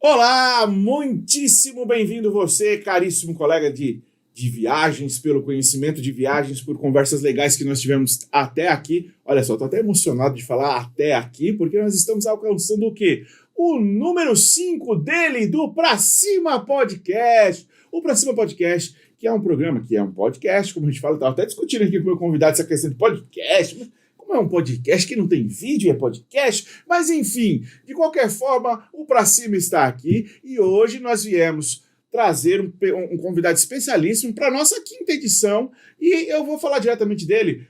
Olá, muitíssimo bem-vindo você, caríssimo colega de viagens, pelo conhecimento de viagens, por conversas legais que nós tivemos até aqui. Olha só, estou até emocionado de falar até aqui, porque nós estamos alcançando o quê? O número 5 dele, do Pra Cima Podcast. O Pra Cima Podcast, que é um programa, que é um podcast, como a gente fala, eu estava até discutindo aqui com o meu convidado essa questão de podcast, como é um podcast que não tem vídeo, é podcast, mas enfim, de qualquer forma, o Pra Cima está aqui e hoje nós viemos trazer um convidado especialíssimo para a nossa 5ª edição e eu vou falar diretamente dele,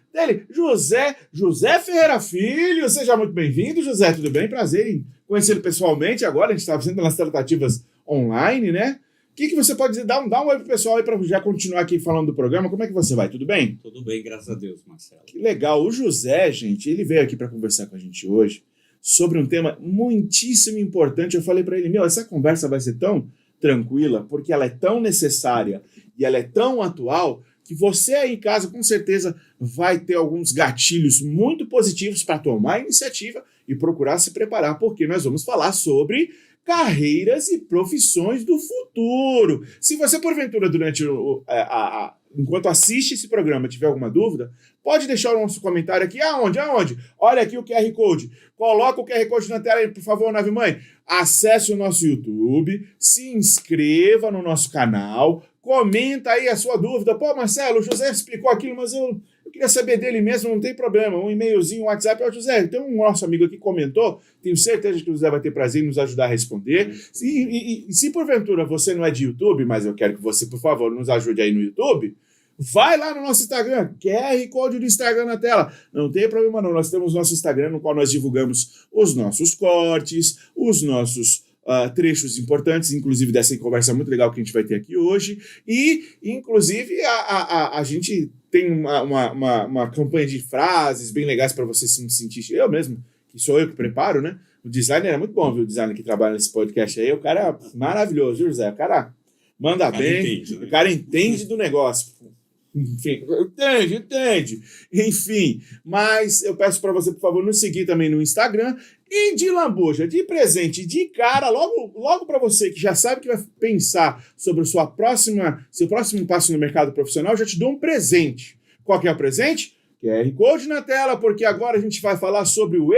José Ferreira Filho. Seja muito bem-vindo, José, tudo bem? Prazer em conhecê-lo pessoalmente agora, a gente está fazendo as tratativas online, né? O que você pode dizer? Dá um oi pro pessoal aí para já continuar aqui falando do programa. Como é que você vai? Tudo bem? Tudo bem, graças a Deus, Marcelo. Que legal. O José, gente, ele veio aqui para conversar com a gente hoje sobre um tema muitíssimo importante. Eu falei para ele, essa conversa vai ser tão tranquila, porque ela é tão necessária e ela é tão atual, que você aí em casa, com certeza, vai ter alguns gatilhos muito positivos para tomar a iniciativa e procurar se preparar, porque nós vamos falar sobre carreiras e profissões do futuro. Se você, porventura, durante enquanto assiste esse programa, tiver alguma dúvida, pode deixar o nosso comentário aqui. Aonde? Olha aqui o QR Code. Coloca o QR Code na tela aí, por favor, Nave Mãe. Acesse o nosso YouTube, se inscreva no nosso canal, comenta aí a sua dúvida. Pô, Marcelo, o José explicou aquilo, mas eu queria saber dele mesmo, não tem problema. Um e-mailzinho, um WhatsApp. Ó, José, tem um nosso amigo aqui que comentou, tenho certeza que o José vai ter prazer em nos ajudar a responder. Se porventura você não é de YouTube, mas eu quero que você, por favor, nos ajude aí no YouTube, vai lá no nosso Instagram, QR Code do Instagram na tela. Não tem problema não, nós temos nosso Instagram no qual nós divulgamos os nossos cortes, os nossos trechos importantes, inclusive dessa conversa muito legal que a gente vai ter aqui hoje. E, inclusive, a gente tem uma campanha de frases bem legais para você se sentir. Eu mesmo, que sou eu que preparo, né? O designer é muito bom, viu? O designer que trabalha nesse podcast aí, o cara é maravilhoso, viu, José? O cara manda bem, entende, né? O cara entende do negócio. Enfim, entende. Enfim, mas eu peço para você, por favor, nos seguir também no Instagram. E de lambuja, de presente, de cara, logo para você que já sabe que vai pensar sobre seu próximo passo no mercado profissional, eu já te dou um presente. Qual que é o presente? QR Code na tela, porque agora a gente vai falar sobre o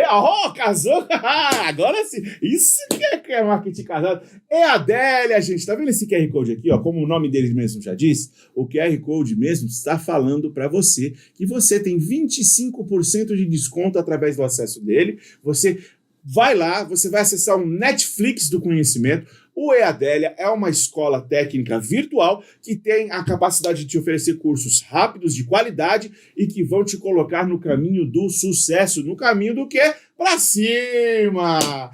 casou! Agora sim! Isso que é marketing casado. É a Adélia, gente. Tá vendo esse QR Code aqui? Ó, como o nome dele mesmo já diz, o QR Code mesmo está falando para você que você tem 25% de desconto através do acesso dele. Você vai lá, você vai acessar um Netflix do conhecimento. O EADélia é uma escola técnica virtual que tem a capacidade de te oferecer cursos rápidos, de qualidade e que vão te colocar no caminho do sucesso. No caminho do quê? Pra cima!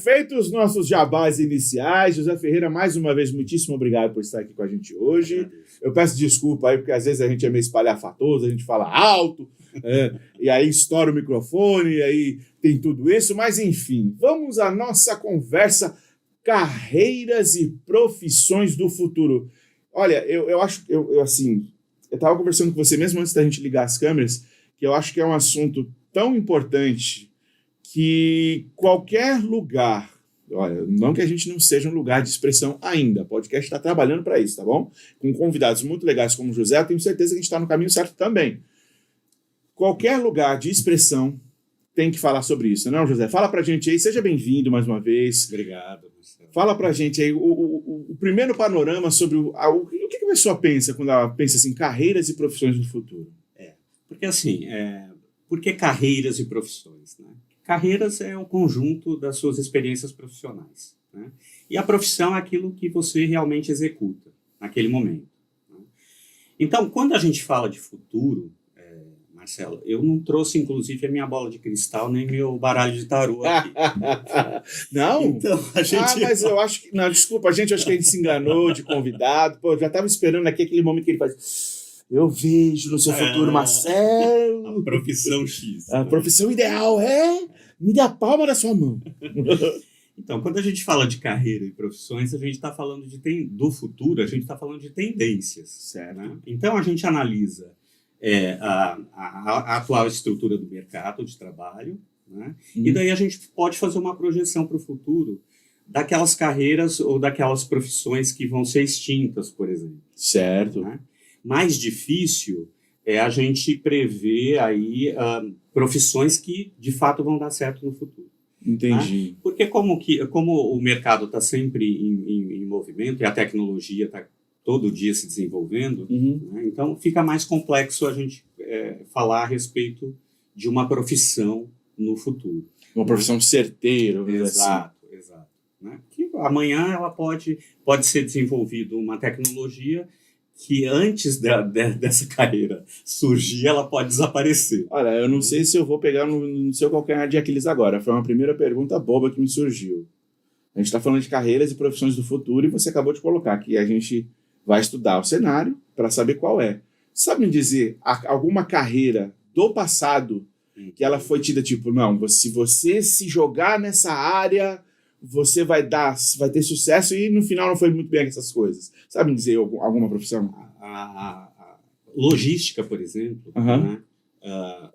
Feitos os nossos jabás iniciais, José Ferreira, mais uma vez, muitíssimo obrigado por estar aqui com a gente hoje. Eu peço desculpa aí, porque às vezes a gente é meio espalhafatoso, a gente fala alto, e aí estoura o microfone, e aí tem tudo isso, mas enfim, vamos à nossa conversa. Carreiras e profissões do futuro. Olha, eu acho, eu estava conversando com você mesmo antes da gente ligar as câmeras, que eu acho que é um assunto tão importante que qualquer lugar, olha, não que a gente não seja um lugar de expressão ainda, o podcast está trabalhando para isso, tá bom? Com convidados muito legais como o José, eu tenho certeza que a gente está no caminho certo também. Qualquer lugar de expressão tem que falar sobre isso, não, José? Fala pra gente aí, seja bem-vindo mais uma vez. Obrigado. Fala pra gente aí o primeiro panorama sobre o que a pessoa pensa quando ela pensa assim, carreiras e profissões do futuro. Porque assim, por que carreiras e profissões? Né? Carreiras é o conjunto das suas experiências profissionais. Né? E a profissão é aquilo que você realmente executa naquele momento. Né? Então, quando a gente fala de futuro, Marcelo, eu não trouxe, inclusive, a minha bola de cristal, nem meu baralho de tarô aqui. Não? Então, a gente... mas eu acho que... Não, desculpa, acho que a gente se enganou de convidado. Pô, eu já estava esperando aqui aquele momento que ele faz... Eu vejo no seu futuro, Marcelo... A profissão X. A profissão ideal, me dê a palma da sua mão. Então, quando a gente fala de carreira e profissões, a gente está falando do futuro, a gente está falando de tendências. Certo. Né? Então, a gente analisa a atual estrutura do mercado de trabalho, né? E daí a gente pode fazer uma projeção para o futuro daquelas carreiras ou daquelas profissões que vão ser extintas, por exemplo. Certo. Né? Mais difícil é a gente prever aí profissões que, de fato, vão dar certo no futuro. Entendi. Né? Porque como o mercado está sempre em movimento e a tecnologia está todo dia se desenvolvendo, né? Então fica mais complexo a gente falar a respeito de uma profissão no futuro. Uma profissão certeira. Exato, exato. Né? Que amanhã ela pode ser desenvolvida uma tecnologia que antes dessa carreira surgir, ela pode desaparecer. Olha, eu não sei se eu vou pegar no seu calcanhar de Aquiles agora. Foi uma primeira pergunta boba que me surgiu. A gente está falando de carreiras e profissões do futuro e você acabou de colocar que a gente vai estudar o cenário para saber qual é. Sabe me dizer alguma carreira do passado que ela foi tida tipo, não, se você se jogar nessa área, você vai ter sucesso e no final não foi muito bem essas coisas. Sabe me dizer alguma profissão? A logística, por exemplo, né?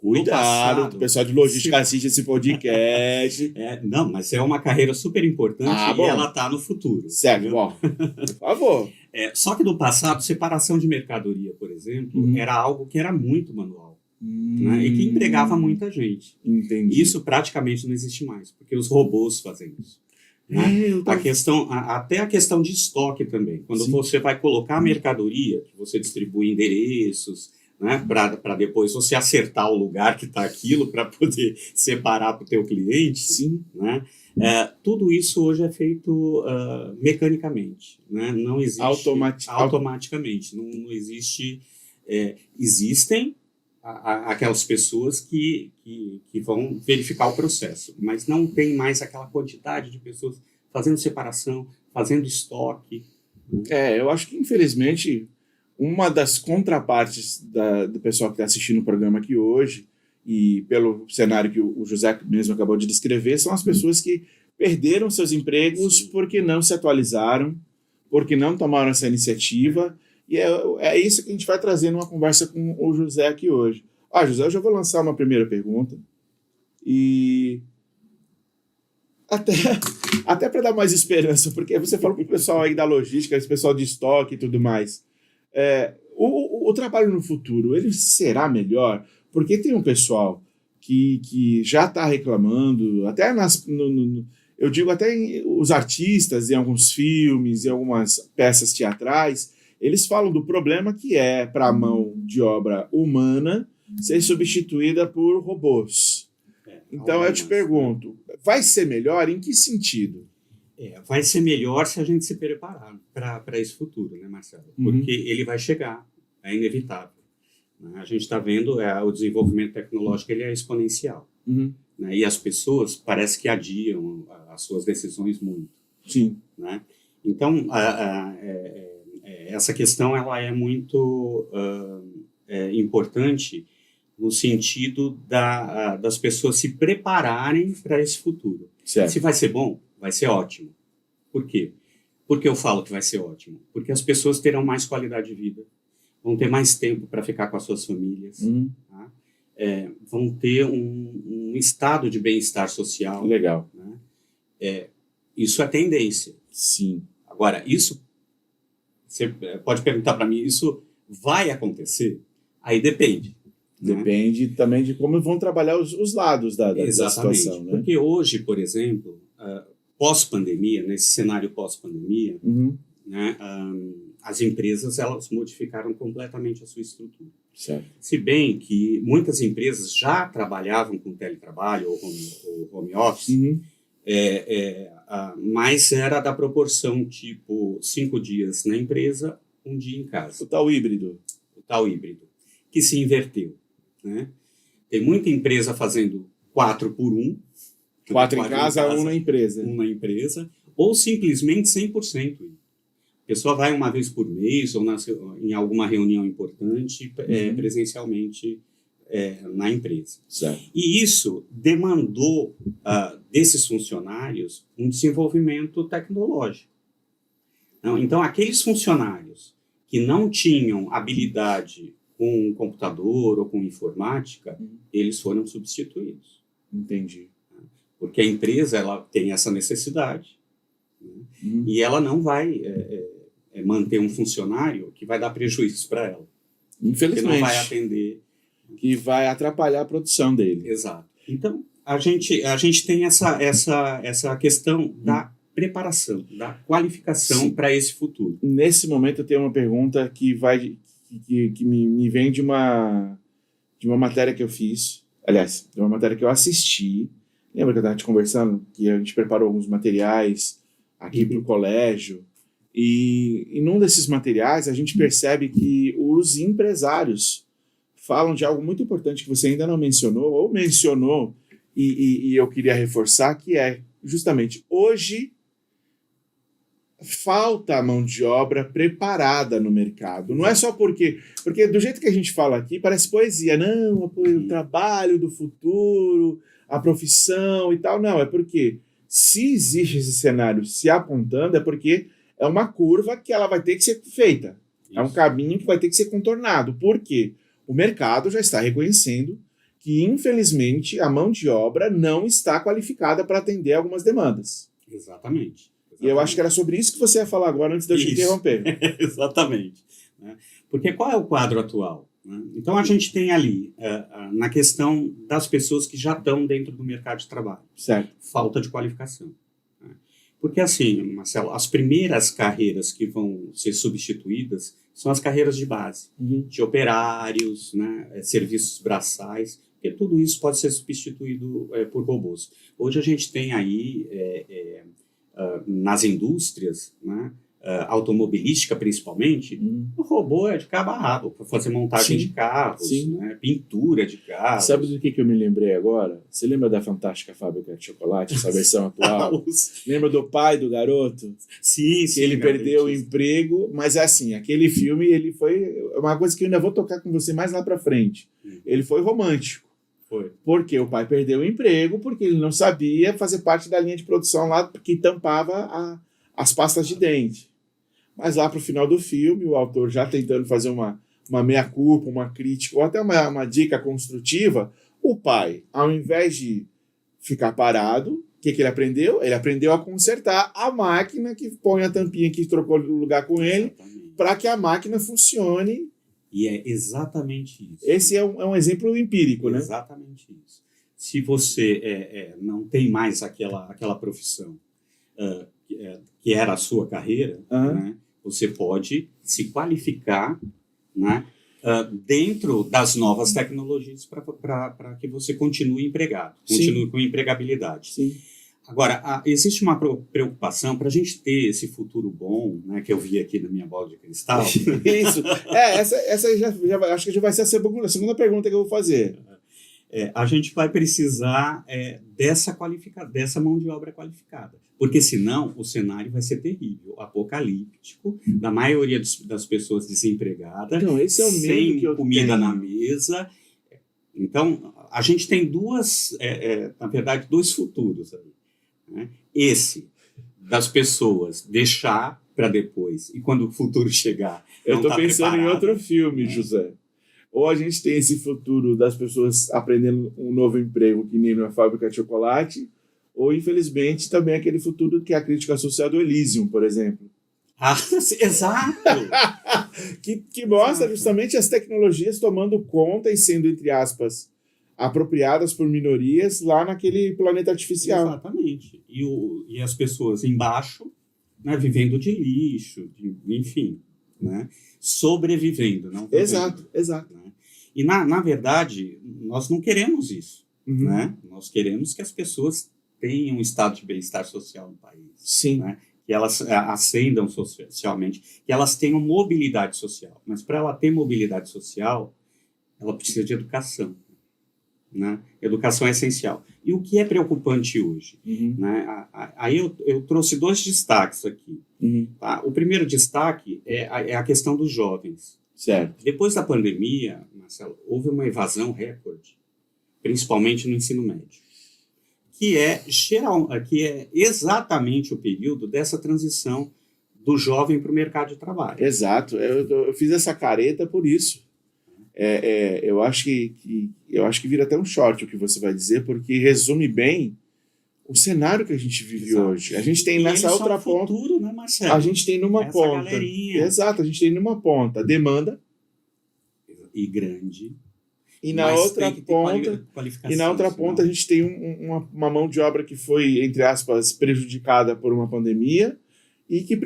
Cuidado, o pessoal de logística assiste esse podcast. Não, mas é uma carreira super importante e ela está no futuro. Certo, bom, por favor. Só que no passado, separação de mercadoria, por exemplo, era algo que era muito manual. Né? E que empregava muita gente. Entendi. Isso praticamente não existe mais, porque os robôs fazem isso. Né? Até a questão de estoque também. Quando você vai colocar a mercadoria, que você distribui endereços, né, para depois você acertar o lugar que está aquilo para poder separar para o teu cliente. Sim. Né? Tudo isso hoje é feito mecanicamente. Né? Não existe automaticamente. Não existe. Existem aquelas pessoas que vão verificar o processo, mas não tem mais aquela quantidade de pessoas fazendo separação, fazendo estoque. Eu acho que, infelizmente, uma das contrapartes do pessoal que está assistindo o programa aqui hoje, e pelo cenário que o José mesmo acabou de descrever, são as pessoas que perderam seus empregos porque não se atualizaram, porque não tomaram essa iniciativa. E é isso que a gente vai trazer numa conversa com o José aqui hoje. José, eu já vou lançar uma primeira pergunta. E até para dar mais esperança, porque você falou para o pessoal aí da logística, esse pessoal de estoque e tudo mais. O trabalho no futuro, ele será melhor? Porque tem um pessoal que já está reclamando, até eu digo até os artistas em alguns filmes, em algumas peças teatrais, eles falam do problema que é para a mão de obra humana ser substituída por robôs. Então eu te pergunto, vai ser melhor em que sentido? Vai ser melhor se a gente se preparar para esse futuro, né, Marcelo? Porque ele vai chegar, é inevitável. Né? A gente está vendo o desenvolvimento tecnológico, ele é exponencial. Né? E as pessoas parece que adiam as suas decisões muito. Sim. Né? Então, essa questão ela é muito importante no sentido das pessoas se prepararem para esse futuro. Certo. Se vai ser bom, vai ser ótimo. Por quê? Porque eu falo que vai ser ótimo? Porque as pessoas terão mais qualidade de vida, vão ter mais tempo para ficar com as suas famílias, tá? Vão ter um estado de bem-estar social. Legal. Né? Isso é tendência. Sim. Agora, isso, você pode perguntar para mim, isso vai acontecer? Aí depende. Depende também de como vão trabalhar os lados da situação. Né? Porque hoje, por exemplo, pós-pandemia, nesse cenário pós-pandemia, né, as empresas elas modificaram completamente a sua estrutura. Certo. Se bem que muitas empresas já trabalhavam com teletrabalho ou home office, mas era da proporção tipo 5 dias na empresa, 1 dia em casa. O tal híbrido, que se inverteu. Né? Tem muita empresa fazendo 4x1. 4 em casa, 1 na empresa. 1 na empresa, ou simplesmente 100%. A pessoa vai uma vez por mês ou em alguma reunião importante presencialmente na empresa. Certo. E isso demandou desses funcionários um desenvolvimento tecnológico. Então, aqueles funcionários que não tinham habilidade com computador ou com informática, eles foram substituídos. Entendi. Porque a empresa ela tem essa necessidade. né? E ela não vai manter um funcionário que vai dar prejuízo para ela. Infelizmente. Que não vai atender. Que vai atrapalhar a produção dele. Exato. Então, a gente tem essa questão da preparação, da qualificação para esse futuro. Nesse momento, eu tenho uma pergunta que me vem de uma matéria que eu fiz, aliás, de uma matéria que eu assisti. Lembra que eu estava te conversando? Que a gente preparou alguns materiais aqui para o colégio. E num desses materiais, a gente percebe que os empresários falam de algo muito importante que você ainda não mencionou, ou mencionou, e eu queria reforçar, que é justamente hoje falta a mão de obra preparada no mercado. Não é só porque do jeito que a gente fala aqui, parece poesia. Não, o trabalho do futuro, a profissão e tal. Não, é porque se existe esse cenário se apontando, é porque é uma curva que ela vai ter que ser feita. Isso. É um caminho que vai ter que ser contornado. Por quê? O mercado já está reconhecendo que, infelizmente, a mão de obra não está qualificada para atender algumas demandas. Exatamente. E eu acho que era sobre isso que você ia falar agora, antes de eu te interromper. Exatamente. Porque qual é o quadro atual? Então, a gente tem ali, na questão das pessoas que já estão dentro do mercado de trabalho. Certo. Falta de qualificação. Porque, assim, Marcelo, as primeiras carreiras que vão ser substituídas são as carreiras de base, de operários, né, serviços braçais, porque tudo isso pode ser substituído por robôs. Hoje a gente tem aí, nas indústrias, né, automobilística principalmente, o robô é de cabo a rabo, para fazer montagem de carros, né, pintura de carros. Sabe do que eu me lembrei agora? Você lembra da Fantástica Fábrica de Chocolate, essa versão atual? Lembra do pai do garoto? Sim, que ele perdeu o emprego, mas é assim, aquele filme, ele foi uma coisa que eu ainda vou tocar com você mais lá pra frente. Ele foi romântico. Foi. Porque o pai perdeu o emprego, porque ele não sabia fazer parte da linha de produção lá que tampava as pastas de dente. Mas lá pro final do filme, o autor já tentando fazer uma meia-culpa, uma crítica, ou até uma dica construtiva, o pai, ao invés de ficar parado, o que ele aprendeu? Ele aprendeu a consertar a máquina que põe a tampinha que trocou de lugar com ele, para que a máquina funcione. E é exatamente isso. Esse é um exemplo empírico, né? Exatamente isso. Se você não tem mais aquela profissão que era a sua carreira, né, você pode se qualificar, né, dentro das novas tecnologias para que você continue empregado, continue com empregabilidade. Sim. Agora, existe uma preocupação para a gente ter esse futuro bom, né, que eu vi aqui na minha bola de cristal. Isso. Essa já acho que já vai ser a segunda pergunta que eu vou fazer. A gente vai precisar dessa mão de obra qualificada. Porque senão o cenário vai ser terrível, apocalíptico, da maioria das pessoas desempregadas, então, esse é o medo sem que eu comida tenho na mesa. Então, a gente tem na verdade, dois futuros aí, né? Esse das pessoas deixar para depois, e quando o futuro chegar, eu estou tá pensando preparado. em outro filme, José. Ou a gente tem esse futuro das pessoas aprendendo um novo emprego, que nem na fábrica de chocolate, ou, infelizmente, também aquele futuro que é a crítica social do Elysium, por exemplo. Exato! que mostra justamente as tecnologias tomando conta e sendo, entre aspas, apropriadas por minorias lá naquele planeta artificial. Exatamente. E as pessoas embaixo, né, vivendo de lixo, enfim, né, sobrevivendo. Não vivendo, Exato. Né? E, na verdade, nós não queremos isso. Né? Nós queremos que as pessoas tenham um estado de bem-estar social no país. Sim. Né? Que elas ascendam socialmente, que elas tenham mobilidade social. Mas para ela ter mobilidade social, ela precisa de educação. Né? Educação é essencial. E o que é preocupante hoje? Né? Aí eu trouxe dois destaques aqui. Tá? O primeiro destaque é a questão dos jovens. Certo. Depois da pandemia, Marcelo, houve uma evasão recorde, principalmente no ensino médio, que é exatamente o período dessa transição do jovem para o mercado de trabalho. Exato. Eu fiz essa careta por isso. Eu acho que vira até um short o que você vai dizer, porque resume bem o cenário que a gente vive Exato. hoje. A gente tem E nessa eles outra são o ponta. futuro, né, Marcelo? A gente tem numa Essa ponta. galerinha. Exato, a gente tem numa ponta demanda E grande. e na Mas outra tem que ter ponta. qualificação. E na outra senão- ponta a gente tem uma mão de obra que foi, entre aspas, prejudicada por uma pandemia e que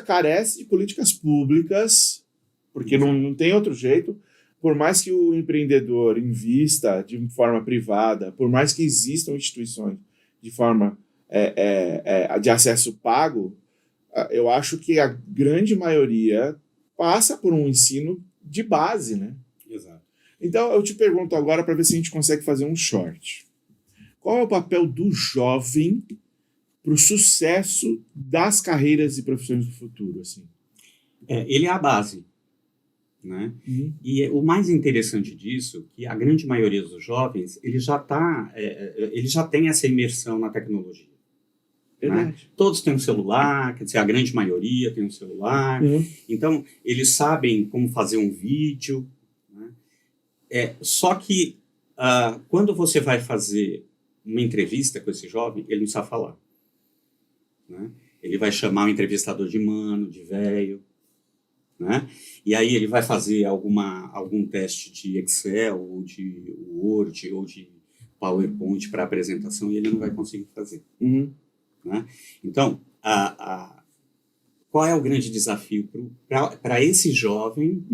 carece de políticas públicas, porque não tem outro jeito. Por mais que o empreendedor invista de forma privada, por mais que existam instituições de forma de acesso pago, eu acho que a grande maioria passa por um ensino de base, né? Exato. Então, eu te pergunto agora para ver se a gente consegue fazer um short. Qual é o papel do jovem para o sucesso das carreiras e profissões do futuro? Assim? Ele é a base, né? E o mais interessante disso, que a grande maioria dos jovens, ele já tem essa imersão na tecnologia. Né? Todos têm um celular, quer dizer, a grande maioria tem um celular. Então, eles sabem como fazer um vídeo. Né? Só que, quando você vai fazer uma entrevista com esse jovem, ele não sabe falar. Né? Ele vai chamar o entrevistador de mano, de velho. Né? E aí ele vai fazer algum teste de Excel, ou de Word, ou de PowerPoint para apresentação, e ele não vai conseguir fazer. Né? Então, qual é o grande desafio para esse jovem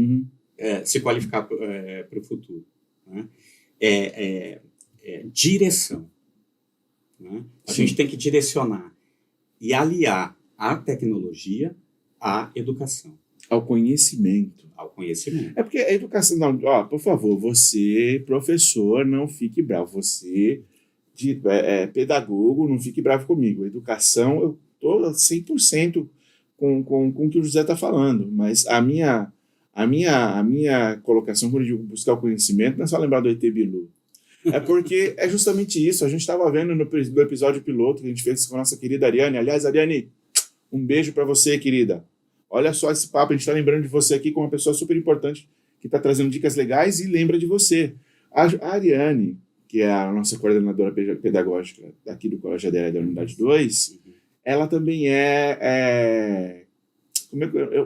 se qualificar para o futuro? Né? Direção. Né? A gente tem que direcionar e aliar a tecnologia à educação. Ao conhecimento. É porque a educação... Não, por favor, você, professor, não fique bravo. Você, pedagogo, não fique bravo comigo. A educação, eu estou 100% com o que o José está falando. Mas a minha colocação, quando eu digo buscar o conhecimento, não é só lembrar do ET Bilu. É porque é justamente isso. A gente estava vendo no episódio piloto que a gente fez com a nossa querida Ariane. Aliás, Ariane, um beijo para você, querida. Olha só esse papo, a gente está lembrando de você aqui como uma pessoa super importante que está trazendo dicas legais e lembra de você. A Ariane, que é a nossa coordenadora pedagógica aqui do Colégio ADL da Unidade 2, ela também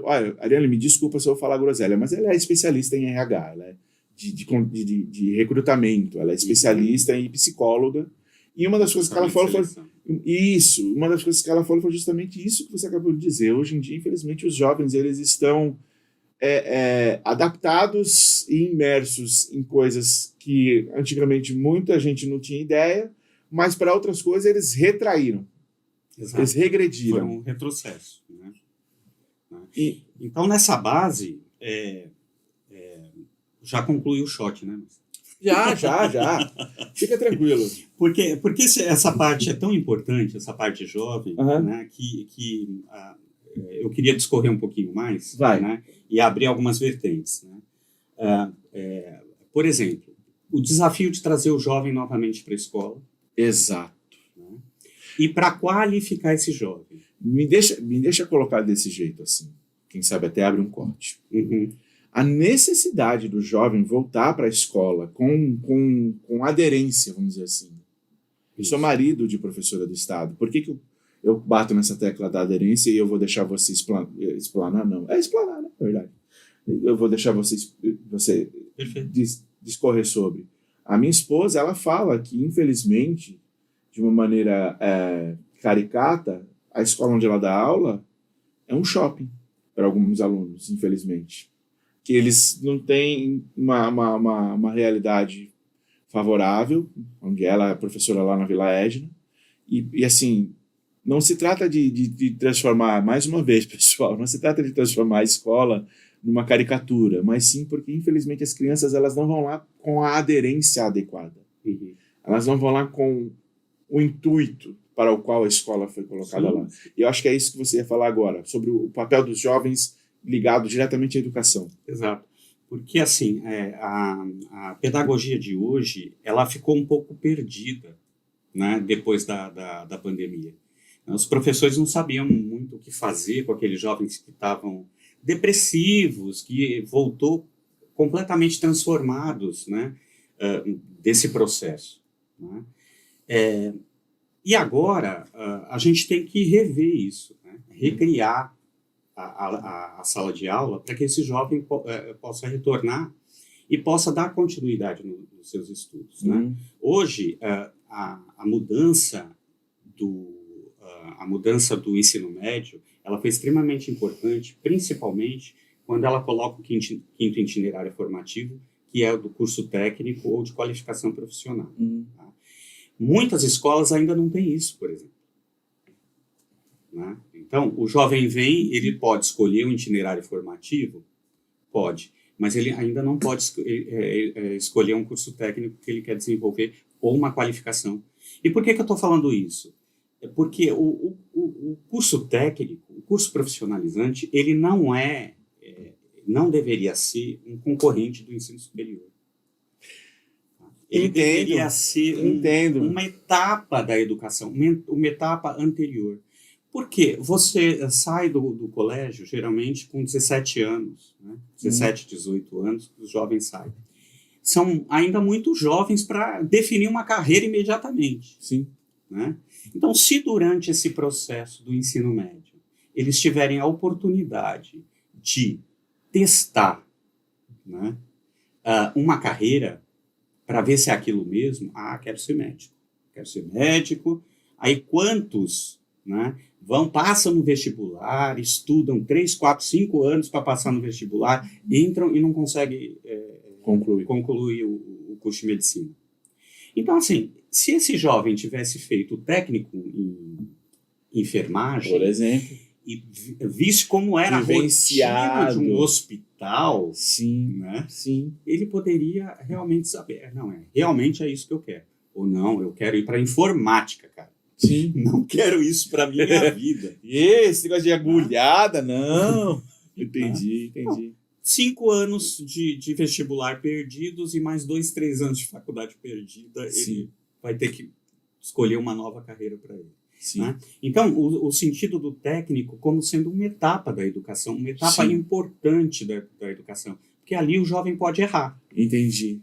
olha, Ariane, me desculpa se eu falar groselha, mas ela é especialista em RH, ela é de recrutamento, ela é especialista em psicóloga. E uma das coisas que ela falou foi uma das coisas que ela falou foi justamente isso que você acabou de dizer. Hoje em dia, infelizmente, os jovens eles estão adaptados e imersos em coisas que antigamente muita gente não tinha ideia, mas para outras coisas eles retraíram. Exato. Eles regrediram. Foi um retrocesso. Né? Então, nessa base, já concluiu o shot, né? Já. Fica tranquilo. Porque essa parte é tão importante, essa parte jovem, né, que eu queria discorrer um pouquinho mais, né, e abrir algumas vertentes. Né? Por exemplo, o desafio de trazer o jovem novamente para a escola. Exato. Né? E para qualificar esse jovem. Me deixa colocar desse jeito, assim. Quem sabe até abre um corte. A necessidade do jovem voltar para a escola com aderência, vamos dizer assim. Eu sou marido de professora do Estado. Por que eu bato nessa tecla da aderência e eu vou deixar você explanar? Não, explanar, né? É verdade. Eu vou deixar você discorrer sobre. A minha esposa, ela fala que, infelizmente, de uma maneira caricata, a escola onde ela dá aula é um shopping para alguns alunos, infelizmente. Que eles não têm uma realidade favorável, onde ela é professora lá na Vila Edna, e assim, não se trata de transformar, mais uma vez, pessoal, não se trata de transformar a escola numa caricatura, mas sim porque, infelizmente, as crianças elas não vão lá com a aderência adequada. Elas não vão lá com o intuito para o qual a escola foi colocada lá. E eu acho que é isso que você ia falar agora, sobre o papel dos jovens ligado diretamente à educação. Exato. Porque, assim, a pedagogia de hoje, ela ficou um pouco perdida, né, depois da pandemia. Os professores não sabiam muito o que fazer com aqueles jovens que estavam depressivos, que voltou completamente transformados, né, desse processo. Né? E agora, a gente tem que rever isso, né? Recriar a sala de aula para que esse jovem possa retornar e possa dar continuidade nos seus estudos, né? Hoje, a mudança do ensino médio, ela foi extremamente importante, principalmente quando ela coloca o quinto itinerário formativo, que é o do curso técnico ou de qualificação profissional. Tá? Muitas escolas ainda não têm isso, por exemplo. Né? Então, o jovem vem, ele pode escolher um itinerário formativo? Pode, mas ele ainda não pode escolher um curso técnico que ele quer desenvolver ou uma qualificação. E por que eu estou falando isso? É porque o curso técnico, o curso profissionalizante, ele não deveria ser um concorrente do ensino superior. Ele deveria ser uma etapa da educação, uma etapa anterior. Por quê? Você sai do colégio, geralmente, com 17 anos, né? 17, 18 anos, os jovens saem. São ainda muito jovens para definir uma carreira imediatamente. Sim. Né? Então, se durante esse processo do ensino médio, eles tiverem a oportunidade de testar, né, uma carreira, para ver se é aquilo mesmo, quero ser médico. Aí quantos, né, passam no vestibular, estudam 3, 4, 5 anos para passar no vestibular, entram e não conseguem concluir o curso de medicina. Então, assim, se esse jovem tivesse feito técnico em enfermagem, por exemplo, e visse como era a rotina de um hospital, sim, né? Sim. Ele poderia realmente saber, realmente é isso que eu quero. Ou não, eu quero ir para informática, cara. Sim. Não quero isso para minha vida. E esse negócio de agulhada, não. Entendi. 5 anos de vestibular perdidos e mais 2, 3 anos de faculdade perdida, sim, ele vai ter que escolher uma nova carreira para ele. Né? Então, o sentido do técnico como sendo uma etapa da educação, uma etapa importante da educação, porque ali o jovem pode errar. Entendi.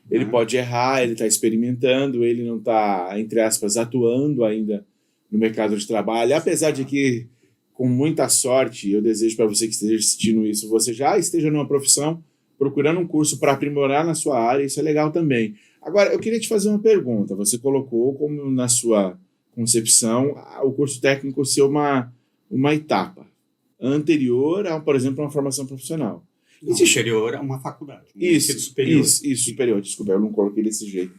Ele pode errar, ele está experimentando, ele não está, entre aspas, atuando ainda no mercado de trabalho, apesar de que, com muita sorte, eu desejo para você que esteja assistindo isso, você já esteja numa profissão, procurando um curso para aprimorar na sua área, isso é legal também. Agora, eu queria te fazer uma pergunta. Você colocou como na sua concepção o curso técnico ser uma etapa anterior a, por exemplo, uma formação profissional. Anterior a uma faculdade. Isso, superior. Desculpa, eu não coloquei desse jeito.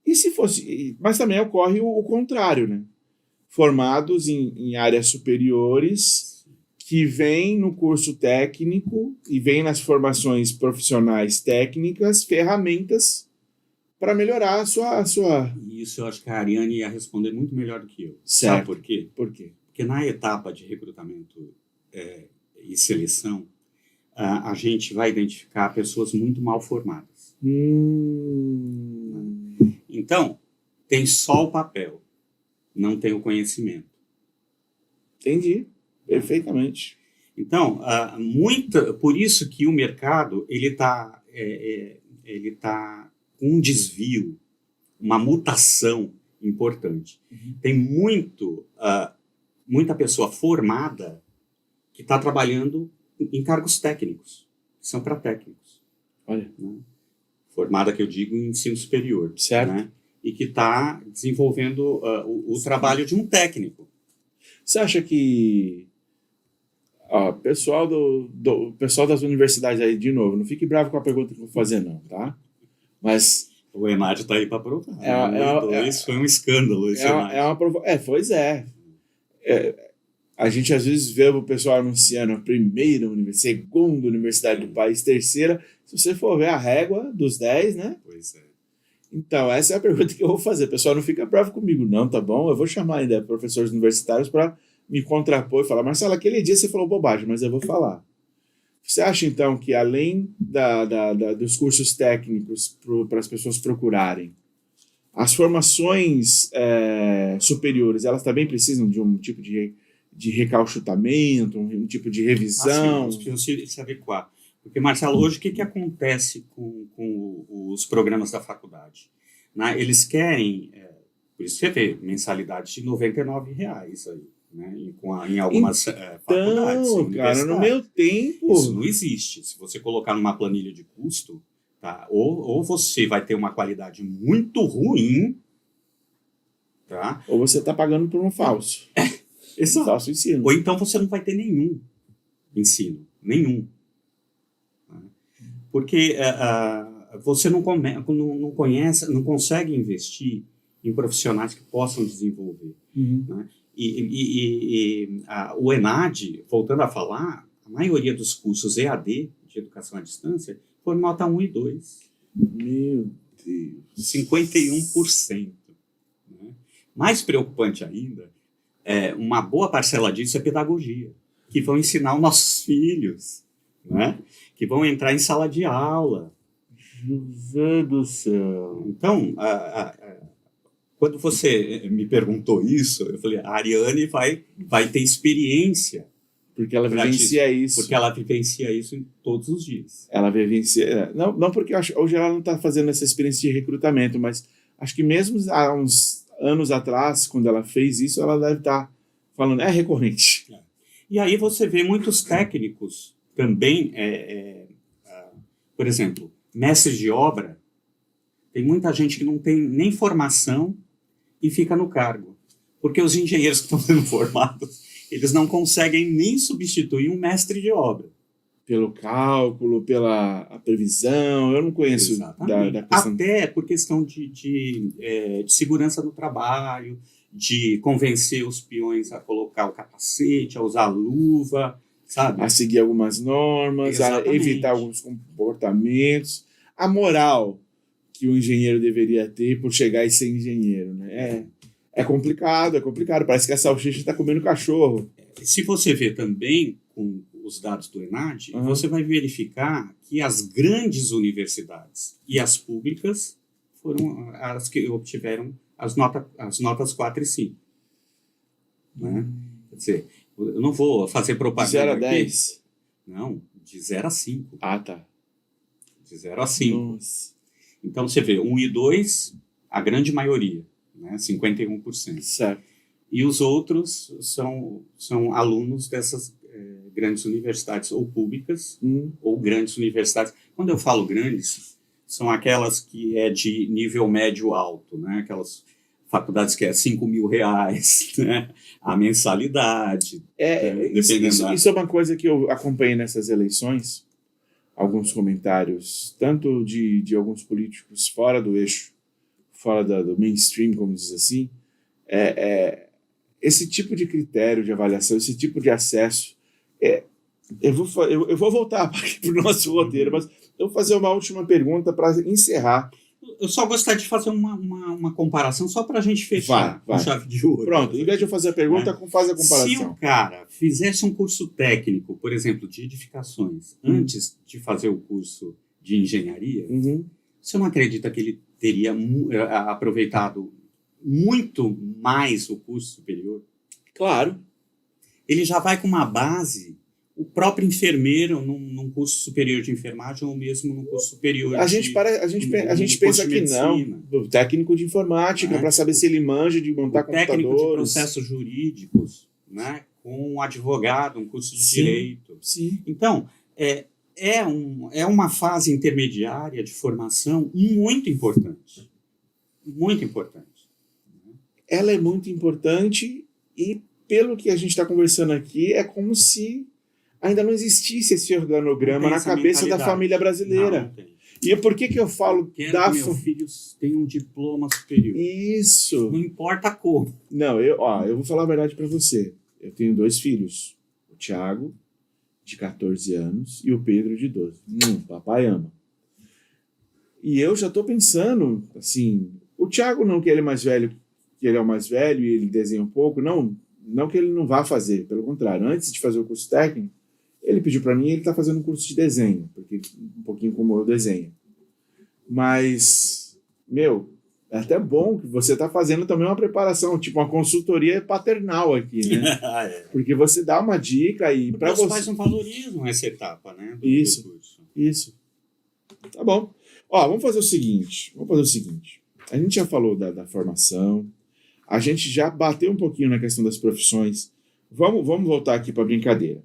E se fosse... Mas também ocorre o contrário, né? Formados em áreas superiores que vêm no curso técnico e vêm nas formações profissionais técnicas ferramentas para melhorar a sua... Isso eu acho que a Ariane ia responder muito melhor do que eu. Certo. Sabe por quê? Por quê? Porque na etapa de recrutamento e seleção, a gente vai identificar pessoas muito mal formadas. Então, tem só o papel, não tem o conhecimento. Entendi, perfeitamente. Então, por isso que o mercado ele tá com um desvio, uma mutação importante. Tem muita pessoa formada que está trabalhando em cargos técnicos, que são para técnicos. Olha. Né? Formada, que eu digo, em ensino superior. Certo. Né? E que está desenvolvendo o trabalho de um técnico. Você acha que pessoal pessoal das universidades aí, de novo, não fique bravo com a pergunta que eu vou fazer, não, tá? Mas... O Enadio está aí para provar. Isso foi um escândalo. Pois é. A gente às vezes vê o pessoal anunciando a primeira universidade, segunda universidade do país, terceira. Se você for ver a régua dos 10, né? Pois é. Então, essa é a pergunta que eu vou fazer. O pessoal não fica bravo comigo, não, tá bom? Eu vou chamar ainda professores universitários para me contrapor e falar: Marcelo, aquele dia você falou bobagem, mas eu vou falar. Você acha, então, que além dos cursos técnicos para as pessoas procurarem, as formações superiores, elas também precisam de um tipo de recauchutamento, um tipo de revisão? Sim, precisam se adequar. Porque, Marcelo, hoje o que acontece com os programas da faculdade? Né? Eles querem, Por isso você vê mensalidade de R$ 99 aí, né? Em algumas faculdades, Então, cara, no meu tempo... Isso não existe. Se você colocar numa planilha de custo, tá? Ou você vai ter uma qualidade muito ruim, tá? Ou você está pagando por um falso. Exato. Falso ensino. Ou então você não vai ter nenhum ensino. Nenhum. Porque você não conhece, não consegue investir em profissionais que possam desenvolver. Uhum. Né? O ENAD, voltando a falar, a maioria dos cursos EAD, de educação à distância, foi nota 1 e 2. Meu Deus. 51%. Né? Mais preocupante ainda, uma boa parcela disso é pedagogia, que vão ensinar os nossos filhos, né? Que vão entrar em sala de aula. José do céu. Então, quando você me perguntou isso, eu falei, a Ariane vai ter experiência. Porque ela vivencia isso. Porque ela vivencia isso todos os dias. Ela vivencia... Não porque hoje ela não está fazendo essa experiência de recrutamento, mas acho que mesmo há uns anos atrás, quando ela fez isso, ela deve estar falando, é recorrente. E aí você vê muitos técnicos também, por exemplo, mestres de obra, tem muita gente que não tem nem formação e fica no cargo. Porque os engenheiros que estão sendo formados, eles não conseguem nem substituir um mestre de obra. Pelo cálculo, pela previsão, eu não conheço da questão. Até por questão de segurança no trabalho, de convencer os peões a colocar o capacete, a usar a luva, sabe? A seguir algumas normas, Exatamente. A evitar alguns comportamentos, a moral que o engenheiro deveria ter por chegar e ser engenheiro, né? É complicado, parece que a salsicha está comendo cachorro. Se você vê também com os dados do ENAD, você vai verificar que as grandes universidades e as públicas foram as que obtiveram as notas 4 e 5. Né? Quer dizer, eu não vou fazer propaganda de 0 a aqui. 10? Não, de 0 a 5. Ah, tá. De 0 a 5. Nossa. Então você vê, 1 e 2, a grande maioria, né? 51%. Certo. E os outros são alunos dessas grandes universidades, ou públicas, ou grandes universidades. Quando eu falo grandes, são aquelas que é de nível médio alto, né? Aquelas faculdades que é R$5.000, né? A mensalidade. Isso é uma coisa que eu acompanhei nessas eleições, alguns comentários, tanto de alguns políticos fora do eixo, fora do mainstream, como diz assim, esse tipo de critério de avaliação, esse tipo de acesso, eu vou voltar para o nosso roteiro, mas eu vou fazer uma última pergunta para encerrar. Eu só gostaria de fazer uma comparação, só para a gente fechar com chave de ouro. Pronto, em vez de eu fazer a pergunta, faz a comparação. Se o cara fizesse um curso técnico, por exemplo, de edificações, antes de fazer o curso de engenharia, você não acredita que ele teria aproveitado muito mais o curso superior? Claro. Ele já vai com uma base, o próprio enfermeiro num curso superior de enfermagem ou mesmo num curso superior a gente pensa que não, o técnico de informática, para saber se ele manja de montar computadores. Técnico de processos jurídicos, né? Com um advogado, um curso de direito. Sim. Então, é uma fase intermediária de formação muito importante. Muito importante. Ela é muito importante e, pelo que a gente está conversando aqui, é como se ainda não existisse esse organograma na cabeça da família brasileira. Não tem. E por que eu falo que meu filho tem um diploma superior? Isso. Não importa como. Não, eu vou falar a verdade para você. Eu tenho 2 filhos. O Thiago, de 14 anos, e o Pedro, de 12. Papai ama. E eu já estou pensando, assim, o Thiago não que ele é mais velho, que ele é o mais velho e ele desenha um pouco, não que ele não vá fazer, pelo contrário. Antes de fazer o curso técnico, ele pediu para mim, ele está fazendo um curso de desenho, porque um pouquinho como eu desenho. Mas, é até bom que você está fazendo também uma preparação, tipo uma consultoria paternal aqui, né? Porque você dá uma dica e para você... Os pais não valorizam essa etapa, né? Isso. Tá bom. Vamos fazer o seguinte. A gente já falou da formação, a gente já bateu um pouquinho na questão das profissões. Vamos voltar aqui para a brincadeira.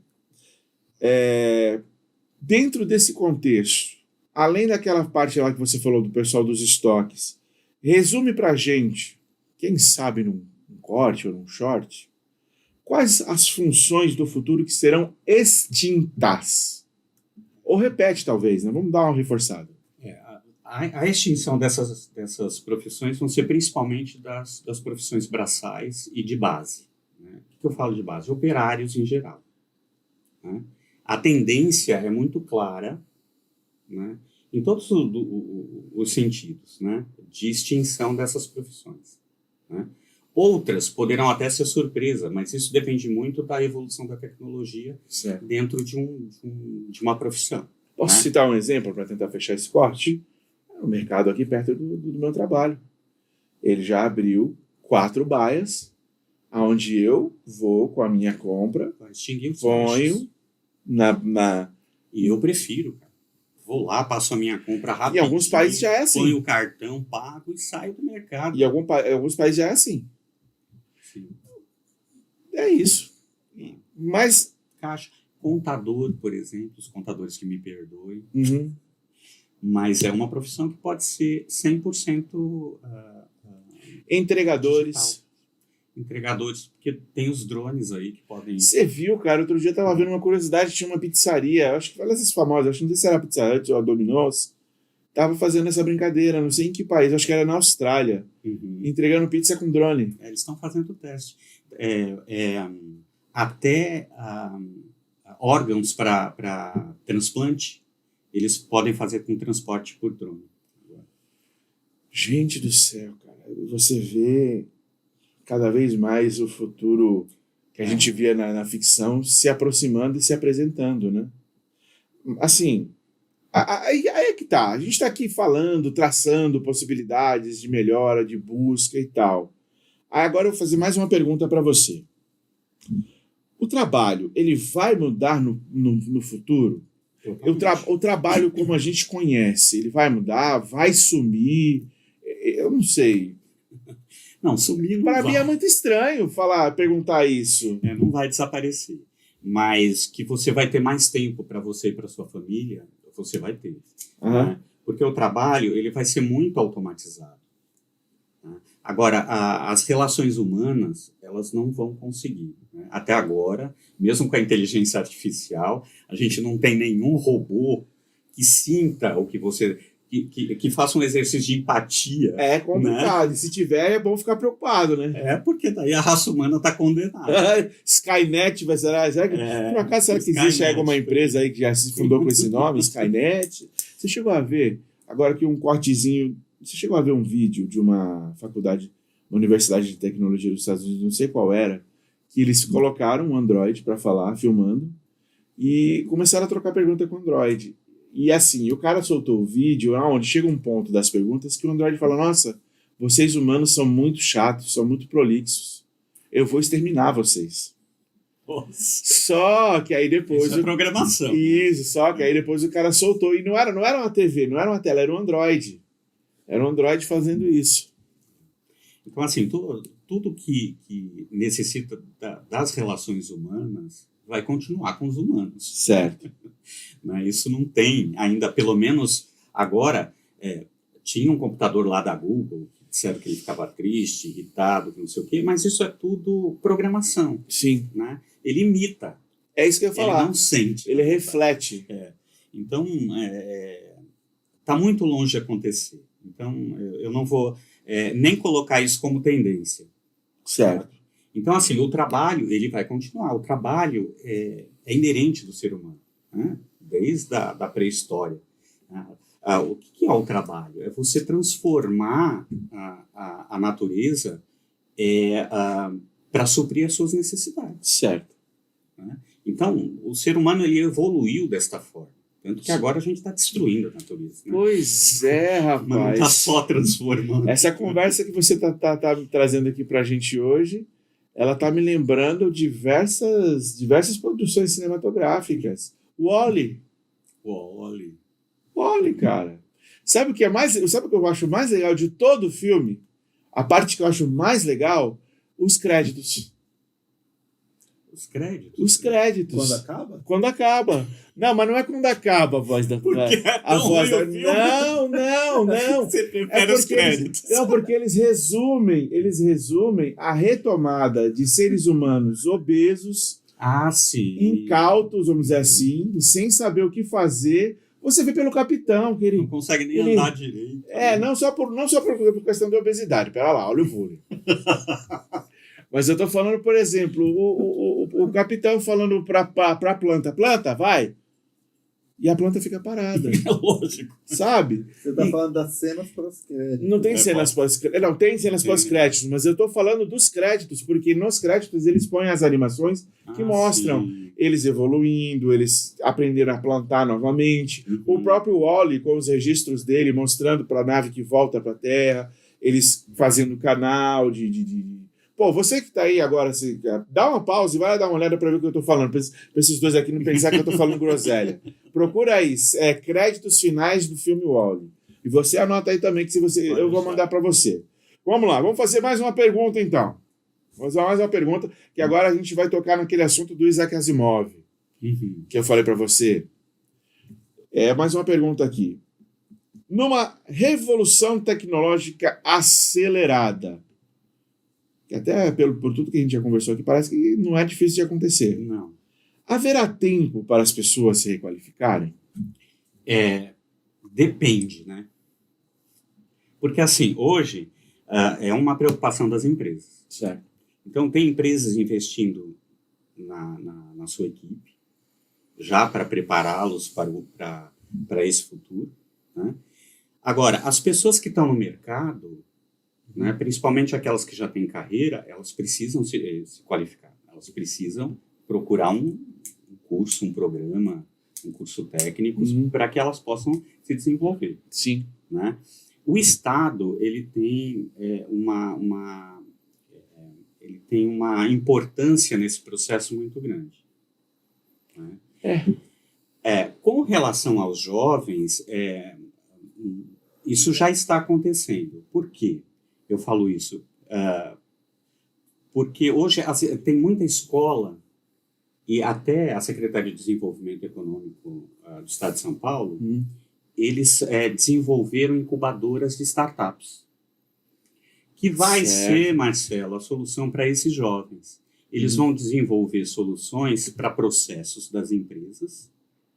Dentro desse contexto, além daquela parte lá que você falou do pessoal dos estoques, resume para a gente, quem sabe num corte ou num short, quais as funções do futuro que serão extintas? Ou repete, talvez, né? Vamos dar uma reforçada. A extinção dessas profissões vão ser principalmente das profissões braçais e de base. Né? O que eu falo de base? Operários em geral. Né? A tendência é muito clara, né? Em todos os sentidos, né? De extinção dessas profissões. Né? Outras poderão até ser surpresa, mas isso depende muito da evolução da tecnologia dentro de uma profissão. Posso citar um exemplo para tentar fechar esse corte? O mercado aqui perto do meu trabalho. Ele já abriu 4 baias, onde eu vou com a minha compra, ponho na... E eu prefiro, cara. Vou lá, passo a minha compra rápido. Em alguns países já é assim. Ponho o cartão, pago e saio do mercado. Em alguns países já é assim. Sim. É isso. Mas... Caixa. Contador, por exemplo, os contadores que me perdoem. Uhum. Mas é uma profissão que pode ser 100% entregadores. Digital. Entregadores, porque tem os drones aí que podem... Você viu, cara, outro dia eu tava vendo uma curiosidade, tinha uma pizzaria, acho que foi dessas famosas, acho que não sei se era a Pizza Hut ou a Domino's, tava fazendo essa brincadeira, não sei em que país, acho que era na Austrália, entregando pizza com drone. Eles estão fazendo o teste. Até órgãos para transplante, eles podem fazer com transporte por drone. Gente do céu, cara, você vê cada vez mais o futuro que a gente via na ficção se aproximando e se apresentando, né? Assim, aí é que tá. A gente está aqui falando, traçando possibilidades de melhora, de busca e tal. Aí agora eu vou fazer mais uma pergunta para você. O trabalho, ele vai mudar no futuro? O trabalho como a gente conhece, ele vai mudar? Vai sumir? Eu não sei. Não, sumir não vai. Para mim é muito estranho perguntar isso. Não vai desaparecer. Mas que você vai ter mais tempo para você e para sua família, você vai ter. Né? Porque o trabalho ele vai ser muito automatizado. Né? Agora, as relações humanas, elas não vão conseguir. Né? Até agora, mesmo com a inteligência artificial, a gente não tem nenhum robô que sinta o que você... Que faça um exercício de empatia. É complicado. Né? E se tiver, é bom ficar preocupado, né? Porque daí a raça humana está condenada. Skynet, será que, por acaso, será que existe alguma empresa aí que já se fundou com esse nome, Skynet? Você chegou a ver, agora aqui um cortezinho, você chegou a ver um vídeo de uma faculdade, uma universidade de tecnologia dos Estados Unidos, não sei qual era, que eles colocaram um Android para falar, filmando, e começaram a trocar pergunta com o Android. E assim, o cara soltou o vídeo onde chega um ponto das perguntas que o Android fala: nossa, vocês humanos são muito chatos, são muito prolixos. Eu vou exterminar vocês. Nossa. Só que aí depois... Isso é programação. Isso, só que aí depois o cara soltou. E não era uma TV, não era uma tela, era um Android. Era um Android fazendo isso. Então, assim, tudo que necessita das relações humanas vai continuar com os humanos. Certo. Isso não tem ainda, pelo menos agora, tinha um computador lá da Google, que disseram que ele ficava triste, irritado, não sei o quê, mas isso é tudo programação. Sim. Né? Ele imita. É isso que eu ia falar. Ele não sente. Ele reflete. Então, está muito longe de acontecer. Então, eu não vou nem colocar isso como tendência. Certo. Então, assim, o trabalho, ele vai continuar. O trabalho é inerente do ser humano, né? Desde a pré-história. O que é o trabalho? É você transformar a natureza para suprir as suas necessidades. Certo. Né? Então, o ser humano ele evoluiu desta forma. Tanto que agora a gente está destruindo a natureza. Né? Pois é, rapaz. Mas não está só transformando. Essa conversa que você tá trazendo aqui para a gente hoje, ela está me lembrando diversas produções cinematográficas. Wall-E, cara. Sabe o que eu acho mais legal de todo o filme? A parte que eu acho mais legal, os créditos. Os créditos? Os créditos. Quando acaba? Quando acaba. Não, mas não é quando acaba a voz da... Porque é a tão voz ruim da... o filme. Não. Você prefere os créditos. Porque eles resumem a retomada de seres humanos obesos, Sim. incautos, vamos dizer assim, e sem saber o que fazer. Você vê pelo capitão que ele... Não consegue nem andar direito. Não só por questão de obesidade. Pera lá, olha o vôlei. Mas eu estou falando, por exemplo, o capitão falando para a planta, vai, e a planta fica parada. É lógico. Sabe? Você está falando das cenas pós-créditos. Não tem cenas pós-créditos. Não, tem cenas pós-créditos, mas eu estou falando dos créditos, porque nos créditos eles põem as animações que mostram eles evoluindo, eles aprenderam a plantar novamente. O próprio Wall-E, com os registros dele, mostrando para a nave que volta para a Terra, eles fazendo canal Pô, você que tá aí agora, dá uma pausa e vai dar uma olhada para ver o que eu tô falando, para esses dois aqui não pensar que eu tô falando groselha. Procura aí, créditos finais do filme Wall-E. E você anota aí também, que eu vou mandar para você. Vamos lá, vamos fazer mais uma pergunta então. Vamos fazer mais uma pergunta, que agora a gente vai tocar naquele assunto do Isaac Asimov, que eu falei para você. Mais uma pergunta aqui. Numa revolução tecnológica acelerada, que até por tudo que a gente já conversou aqui, parece que não é difícil de acontecer. Não. Haverá tempo para as pessoas se requalificarem? Depende, né? Porque, assim, hoje é uma preocupação das empresas. Certo. Então, tem empresas investindo na sua equipe, já para prepará-los para esse futuro, né? Agora, as pessoas que estão no mercado, né, principalmente aquelas que já têm carreira, elas precisam se qualificar. Elas precisam procurar um curso, um programa, um curso técnico, para que elas possam se desenvolver. Sim. Né? O Estado ele tem ele tem uma importância nesse processo muito grande. Né? Com relação aos jovens, isso já está acontecendo. Por quê? Eu falo isso porque hoje tem muita escola e até a Secretaria de Desenvolvimento Econômico do Estado de São Paulo, eles desenvolveram incubadoras de startups, que vai ser, Marcelo, a solução para esses jovens. Eles vão desenvolver soluções para processos das empresas,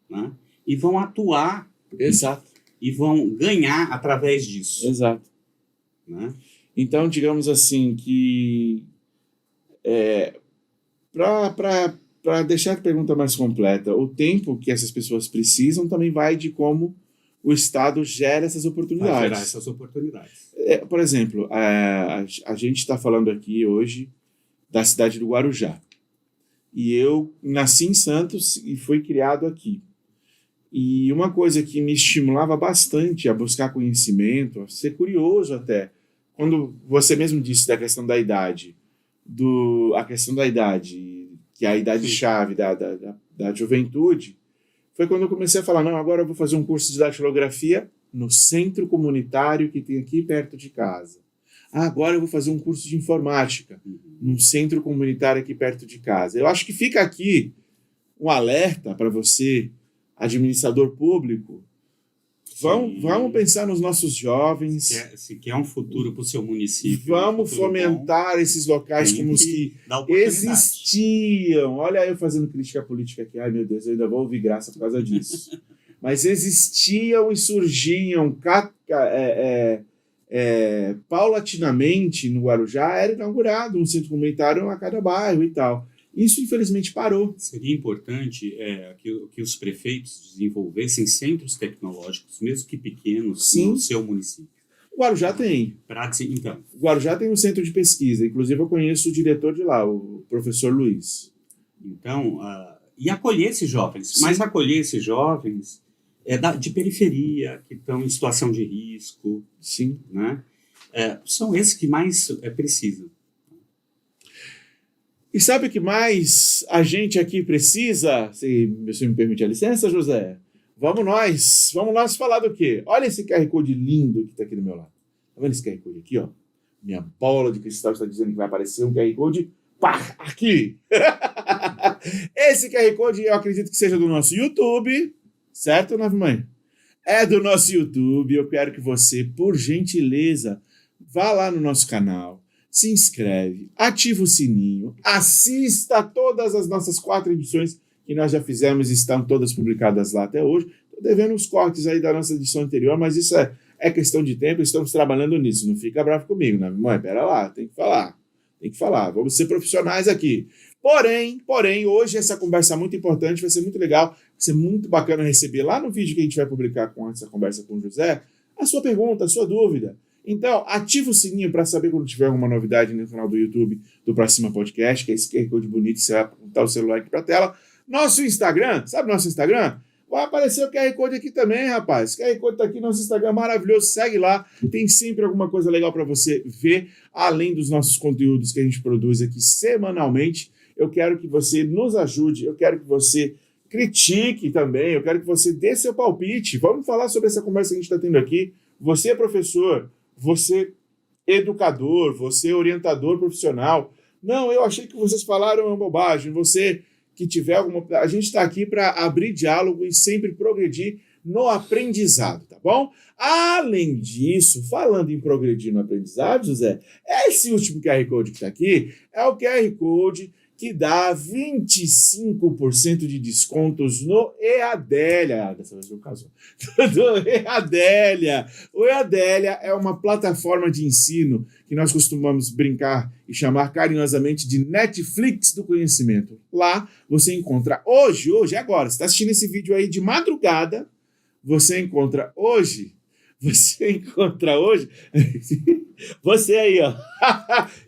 né, e vão atuar. Exato. E vão ganhar através disso. Exato. Né? Então, digamos assim, que para deixar a pergunta mais completa, o tempo que essas pessoas precisam também vai de como o Estado gera essas oportunidades. Vai gerar essas oportunidades. Por exemplo, a gente está falando aqui hoje da cidade do Guarujá. E eu nasci em Santos e fui criado aqui. E uma coisa que me estimulava bastante a buscar conhecimento, a ser curioso até, quando você mesmo disse da questão da idade, a questão da idade, que é a idade-chave da juventude, foi quando eu comecei a falar, não, agora eu vou fazer um curso de datilografia no centro comunitário que tem aqui perto de casa. Agora eu vou fazer um curso de informática num centro comunitário aqui perto de casa. Eu acho que fica aqui um alerta para você, administrador público. Vamos pensar nos nossos jovens. Se quer um futuro para o seu município. Vamos fomentar esses locais como os que existiam. Olha eu fazendo crítica política aqui. Ai, meu Deus, eu ainda vou ouvir graça por causa disso. Mas existiam e surgiam paulatinamente no Guarujá. Era inaugurado um centro comunitário a cada bairro e tal. Isso, infelizmente, parou. Seria importante que os prefeitos desenvolvessem centros tecnológicos, mesmo que pequenos, no seu município. O Guarujá tem. Então. O Guarujá tem um centro de pesquisa. Inclusive, eu conheço o diretor de lá, o professor Luiz. Então, e acolher esses jovens. Sim. Mas acolher esses jovens de periferia, que estão em situação de risco. Sim. Né? São esses que mais precisam. E sabe o que mais a gente aqui precisa? Se me permite a licença, José. Vamos nós falar do quê? Olha esse QR Code lindo que está aqui do meu lado. Tá vendo esse QR Code aqui, ó? Minha bola de cristal está dizendo que vai aparecer um QR Code. Pá, aqui! Esse QR Code eu acredito que seja do nosso YouTube, certo, Nave Mãe? É do nosso YouTube. Eu quero que você, por gentileza, vá lá no nosso canal, se inscreve, ativa o sininho, assista todas as nossas 4 edições que nós já fizemos e estão todas publicadas lá até hoje. Estou devendo uns cortes aí da nossa edição anterior, mas isso é questão de tempo, estamos trabalhando nisso. Não fica bravo comigo, né? Mãe, pera lá, tem que falar. Vamos ser profissionais aqui. Porém, hoje essa conversa é muito importante, vai ser muito legal, vai ser muito bacana receber lá no vídeo que a gente vai publicar com essa conversa com o José, a sua pergunta, a sua dúvida. Então, ativa o sininho para saber quando tiver alguma novidade no canal do YouTube do Próxima Podcast, que é esse QR Code bonito, você vai apontar o celular aqui para a tela. Nosso Instagram, sabe nosso Instagram? Vai aparecer o QR Code aqui também, rapaz. O QR Code tá aqui, nosso Instagram maravilhoso. Segue lá, tem sempre alguma coisa legal para você ver, além dos nossos conteúdos que a gente produz aqui semanalmente. Eu quero que você nos ajude, eu quero que você critique também, eu quero que você dê seu palpite. Vamos falar sobre essa conversa que a gente está tendo aqui. Você é professor, você é educador, você é orientador profissional. Não, eu achei que vocês falaram uma bobagem. Você que tiver alguma... A gente está aqui para abrir diálogo e sempre progredir no aprendizado, tá bom? Além disso, falando em progredir no aprendizado, José, esse último QR Code que está aqui é o QR Code que dá 25% de descontos no EADélia. Dessa vez eu caso. Do EADélia. O EADélia é uma plataforma de ensino que nós costumamos brincar e chamar carinhosamente de Netflix do conhecimento. Lá você encontra hoje, agora, você está assistindo esse vídeo aí de madrugada, você aí, ó,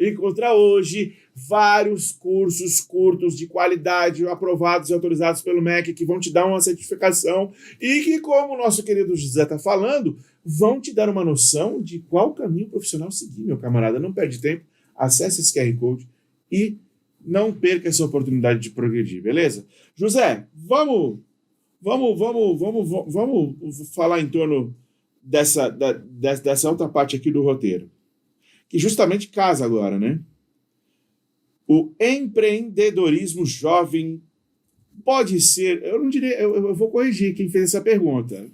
encontra hoje vários cursos curtos de qualidade aprovados e autorizados pelo MEC que vão te dar uma certificação e que, como o nosso querido José está falando, vão te dar uma noção de qual caminho profissional seguir, meu camarada. Não perde tempo, acesse esse QR Code e não perca essa oportunidade de progredir, beleza? José, vamos falar em torno dessa outra parte aqui do roteiro, que justamente casa agora, né? O empreendedorismo jovem pode ser... Eu não diria... Eu vou corrigir quem fez essa pergunta.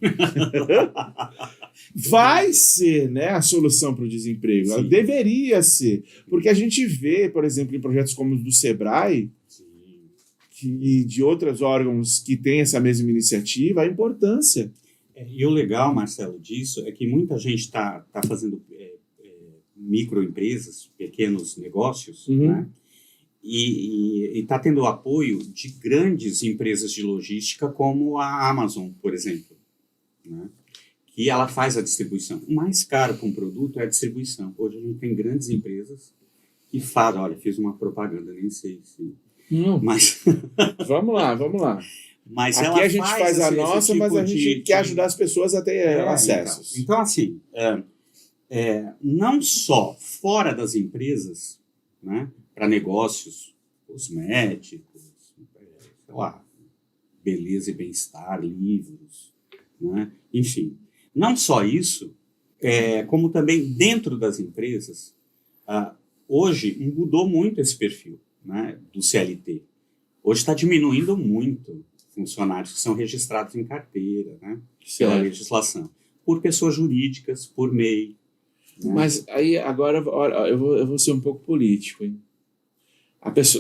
Vai ser, né, a solução para o desemprego. Ela deveria ser. Porque a gente vê, por exemplo, em projetos como o do Sebrae e de outros órgãos que têm essa mesma iniciativa, a importância. E o legal, Marcelo, disso é que muita gente está fazendo microempresas, pequenos negócios, né? E está tendo o apoio de grandes empresas de logística como a Amazon, por exemplo, né? Que ela faz a distribuição. O mais caro para um produto é a distribuição. Hoje a gente tem grandes empresas que fazem... Olha, fiz uma propaganda, nem sei se... Não. Mas... Vamos lá. Mas aqui a gente faz a nossa, mas a gente quer ajudar as pessoas a ter acessos. Então assim, não só fora das empresas, né, para negócios cosméticos, sei lá, beleza e bem-estar, livros, né, enfim. Não só isso, como também dentro das empresas, hoje mudou muito esse perfil, né, do CLT. Hoje está diminuindo muito funcionários que são registrados em carteira, né, pela legislação, por pessoas jurídicas, por MEI. Né? Mas aí, agora, eu vou ser um pouco político, hein?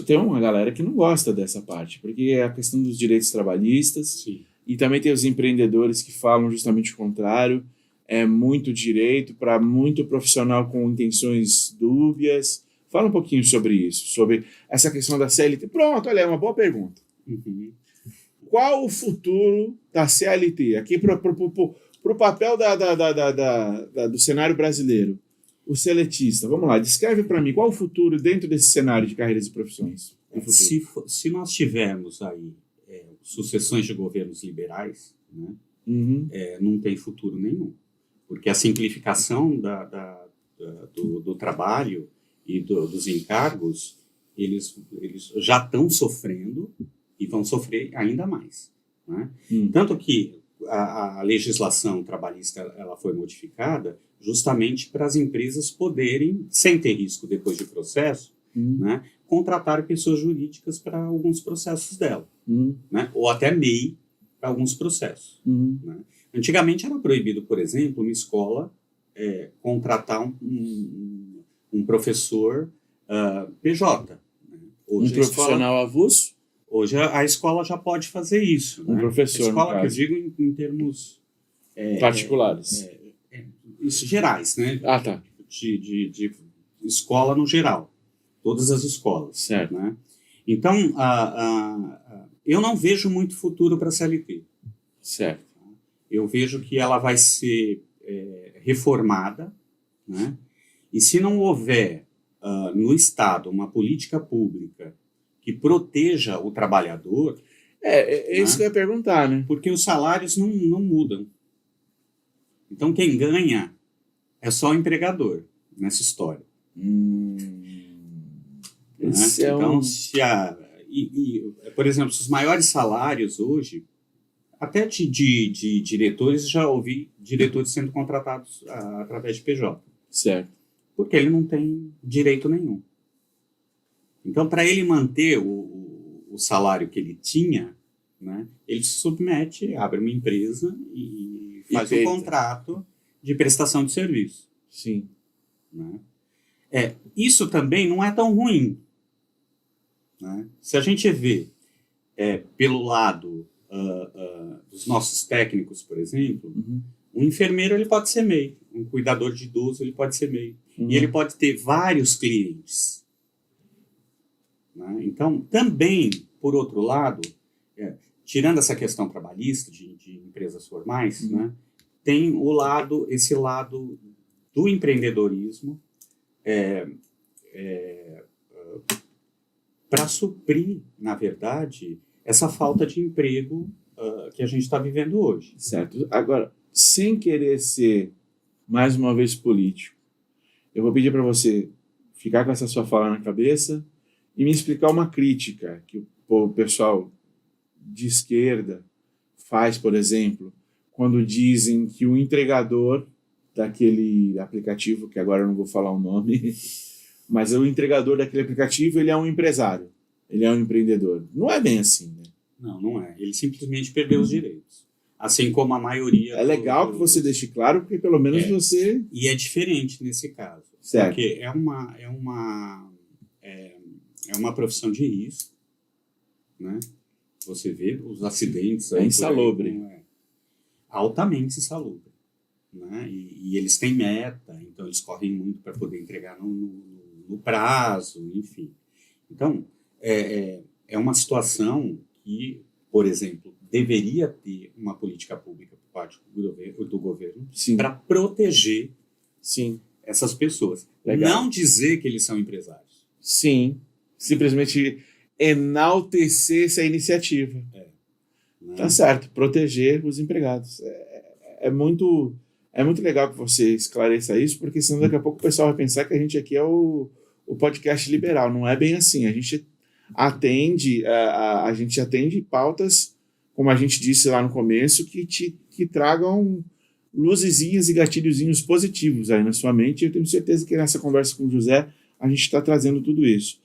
Tem uma galera que não gosta dessa parte, porque é a questão dos direitos trabalhistas. Sim. E também tem os empreendedores que falam justamente o contrário. É muito direito para muito profissional com intenções dúbias. Fala um pouquinho sobre isso, sobre essa questão da CLT. Pronto, olha, é uma boa pergunta. Uhum. Qual o futuro da CLT? Aqui para o papel do cenário brasileiro. O seletista, vamos lá, descreve para mim qual o futuro dentro desse cenário de carreiras e profissões. Se nós tivermos aí sucessões de governos liberais, né, não tem futuro nenhum, porque a simplificação do trabalho e dos encargos, eles já estão sofrendo e vão sofrer ainda mais. Né? Tanto que a legislação trabalhista ela foi modificada justamente para as empresas poderem, sem ter risco depois de processo, né, contratar pessoas jurídicas para alguns processos dela, né, ou até MEI para alguns processos. Né. Antigamente era proibido, por exemplo, uma escola contratar um professor PJ. Né. Hoje profissional avulso? Hoje a escola já pode fazer isso. Um professor, a escola que eu digo em termos... particulares. Isso, gerais, né? Ah, tá. De escola no geral. Todas as escolas. Certo. Né? Então, eu não vejo muito futuro para a CLT. Certo. Eu vejo que ela vai ser reformada, né? E se não houver no Estado uma política pública que proteja o trabalhador... É isso que eu ia perguntar, né? Porque os salários não mudam. Então, quem ganha é só o empregador nessa história. Né? Então, por exemplo, os maiores salários hoje, até de diretores, já ouvi diretores sendo contratados através de PJ. Certo. Porque ele não tem direito nenhum. Então, para ele manter o salário que ele tinha, né, ele se submete, abre uma empresa e faz um contrato de prestação de serviço. Sim. Né? Isso também não é tão ruim. Né? Se a gente vê pelo lado dos nossos técnicos, por exemplo, um enfermeiro ele pode ser MEI, um cuidador de idoso ele pode ser MEI. E ele pode ter vários clientes. Né? Então, também, por outro lado, tirando essa questão trabalhista de empresas formais, né, tem esse lado do empreendedorismo para suprir, na verdade, essa falta de emprego que a gente está vivendo hoje. Certo. Agora, sem querer ser, mais uma vez, político, eu vou pedir para você ficar com essa sua fala na cabeça e me explicar uma crítica que o pessoal de esquerda faz, por exemplo, quando dizem que o entregador daquele aplicativo, que agora eu não vou falar o nome, mas o entregador daquele aplicativo, ele é um empresário, ele é um empreendedor. Não é bem assim, né? Não é. Ele simplesmente perdeu os direitos. Assim como a maioria... É legal que você deixe claro, porque pelo menos você... E é diferente nesse caso. Certo. Porque é uma profissão de risco, né? Você vê os acidentes... É insalubre. Altamente insalubre. Né? E eles têm meta, então eles correm muito para poder entregar no prazo, enfim. Então, é uma situação que, por exemplo, deveria ter uma política pública por parte do governo para proteger essas pessoas. Legal. Não dizer que eles são empresários. Sim. Simplesmente enaltecer essa iniciativa. Né? Tá certo. Proteger os empregados. É muito legal que você esclareça isso, porque senão daqui a pouco o pessoal vai pensar que a gente aqui é o podcast liberal. Não é bem assim. A gente atende pautas, como a gente disse lá no começo, que tragam luzezinhas e gatilhozinhos positivos aí na sua mente. Eu tenho certeza que nessa conversa com o José a gente está trazendo tudo isso.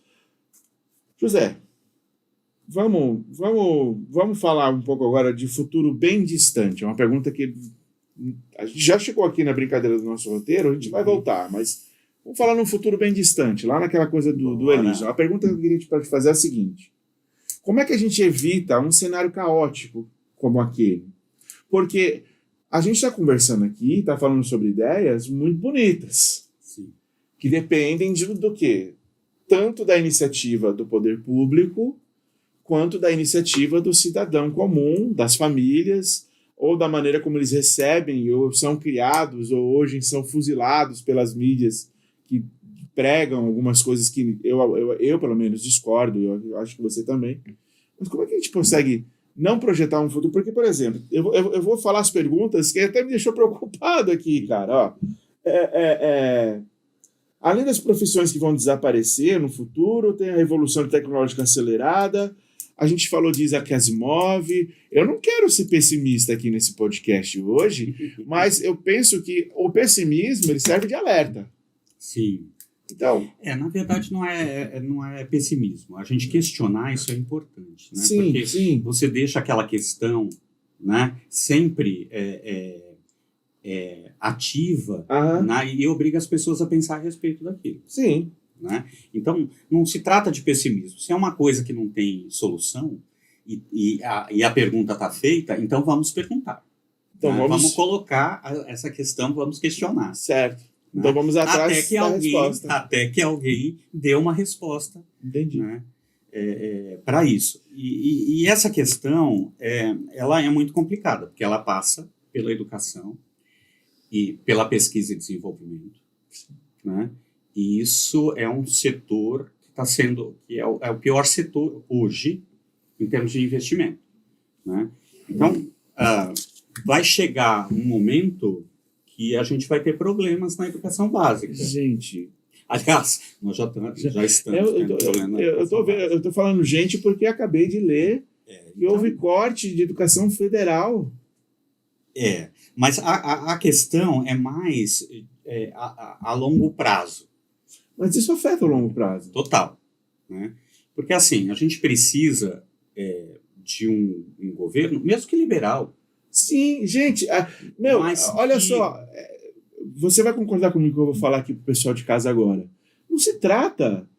José, vamos falar um pouco agora de futuro bem distante. É uma pergunta que a gente já chegou aqui na brincadeira do nosso roteiro, a gente vai voltar, mas vamos falar num futuro bem distante, lá naquela coisa do Elysium. A pergunta que eu queria te fazer é a seguinte: como é que a gente evita um cenário caótico como aquele? Porque a gente está conversando aqui, está falando sobre ideias muito bonitas, que dependem do quê? Tanto da iniciativa do poder público, quanto da iniciativa do cidadão comum, das famílias, ou da maneira como eles recebem, ou são criados, ou hoje são fuzilados pelas mídias que pregam algumas coisas que eu pelo menos discordo, eu acho que você também. Mas como é que a gente consegue não projetar um futuro? Porque, por exemplo, eu vou falar as perguntas que até me deixou preocupado aqui, cara. Ó, além das profissões que vão desaparecer no futuro, tem a revolução tecnológica acelerada, a gente falou de Isaac Asimov. Eu não quero ser pessimista aqui nesse podcast hoje, mas eu penso que o pessimismo ele serve de alerta. Sim. Então, Na verdade, não é pessimismo. A gente questionar isso é importante, né? sim, Porque sim. você deixa aquela questão, né, sempre ativa, Aham. né, e obriga as pessoas a pensar a respeito daquilo. Sim. Né? Então, não se trata de pessimismo. Se é uma coisa que não tem solução e a pergunta está feita, então vamos perguntar. Então né? vamos Colocar essa questão, vamos questionar. Certo. Né? Então vamos atrás da resposta. Até que alguém dê uma resposta, Entendi. né? Para isso. E essa questão ela é muito complicada, porque ela passa pela educação e pela pesquisa e desenvolvimento. Né? E isso é um setor que está sendo, que é o pior setor hoje em termos de investimento. Né? Então, vai chegar um momento que a gente vai ter problemas na educação básica. Gente, Aliás, nós já estamos tendo problemas na educação básica. eu tô falando gente porque acabei de ler que houve corte de educação federal. Mas a questão é mais a longo prazo. Mas isso afeta o longo prazo. Total. Né? Porque, assim, a gente precisa de um governo, mesmo que liberal. Sim, gente. Olha só. Você vai concordar comigo que eu vou falar aqui pro pessoal de casa agora. Não se trata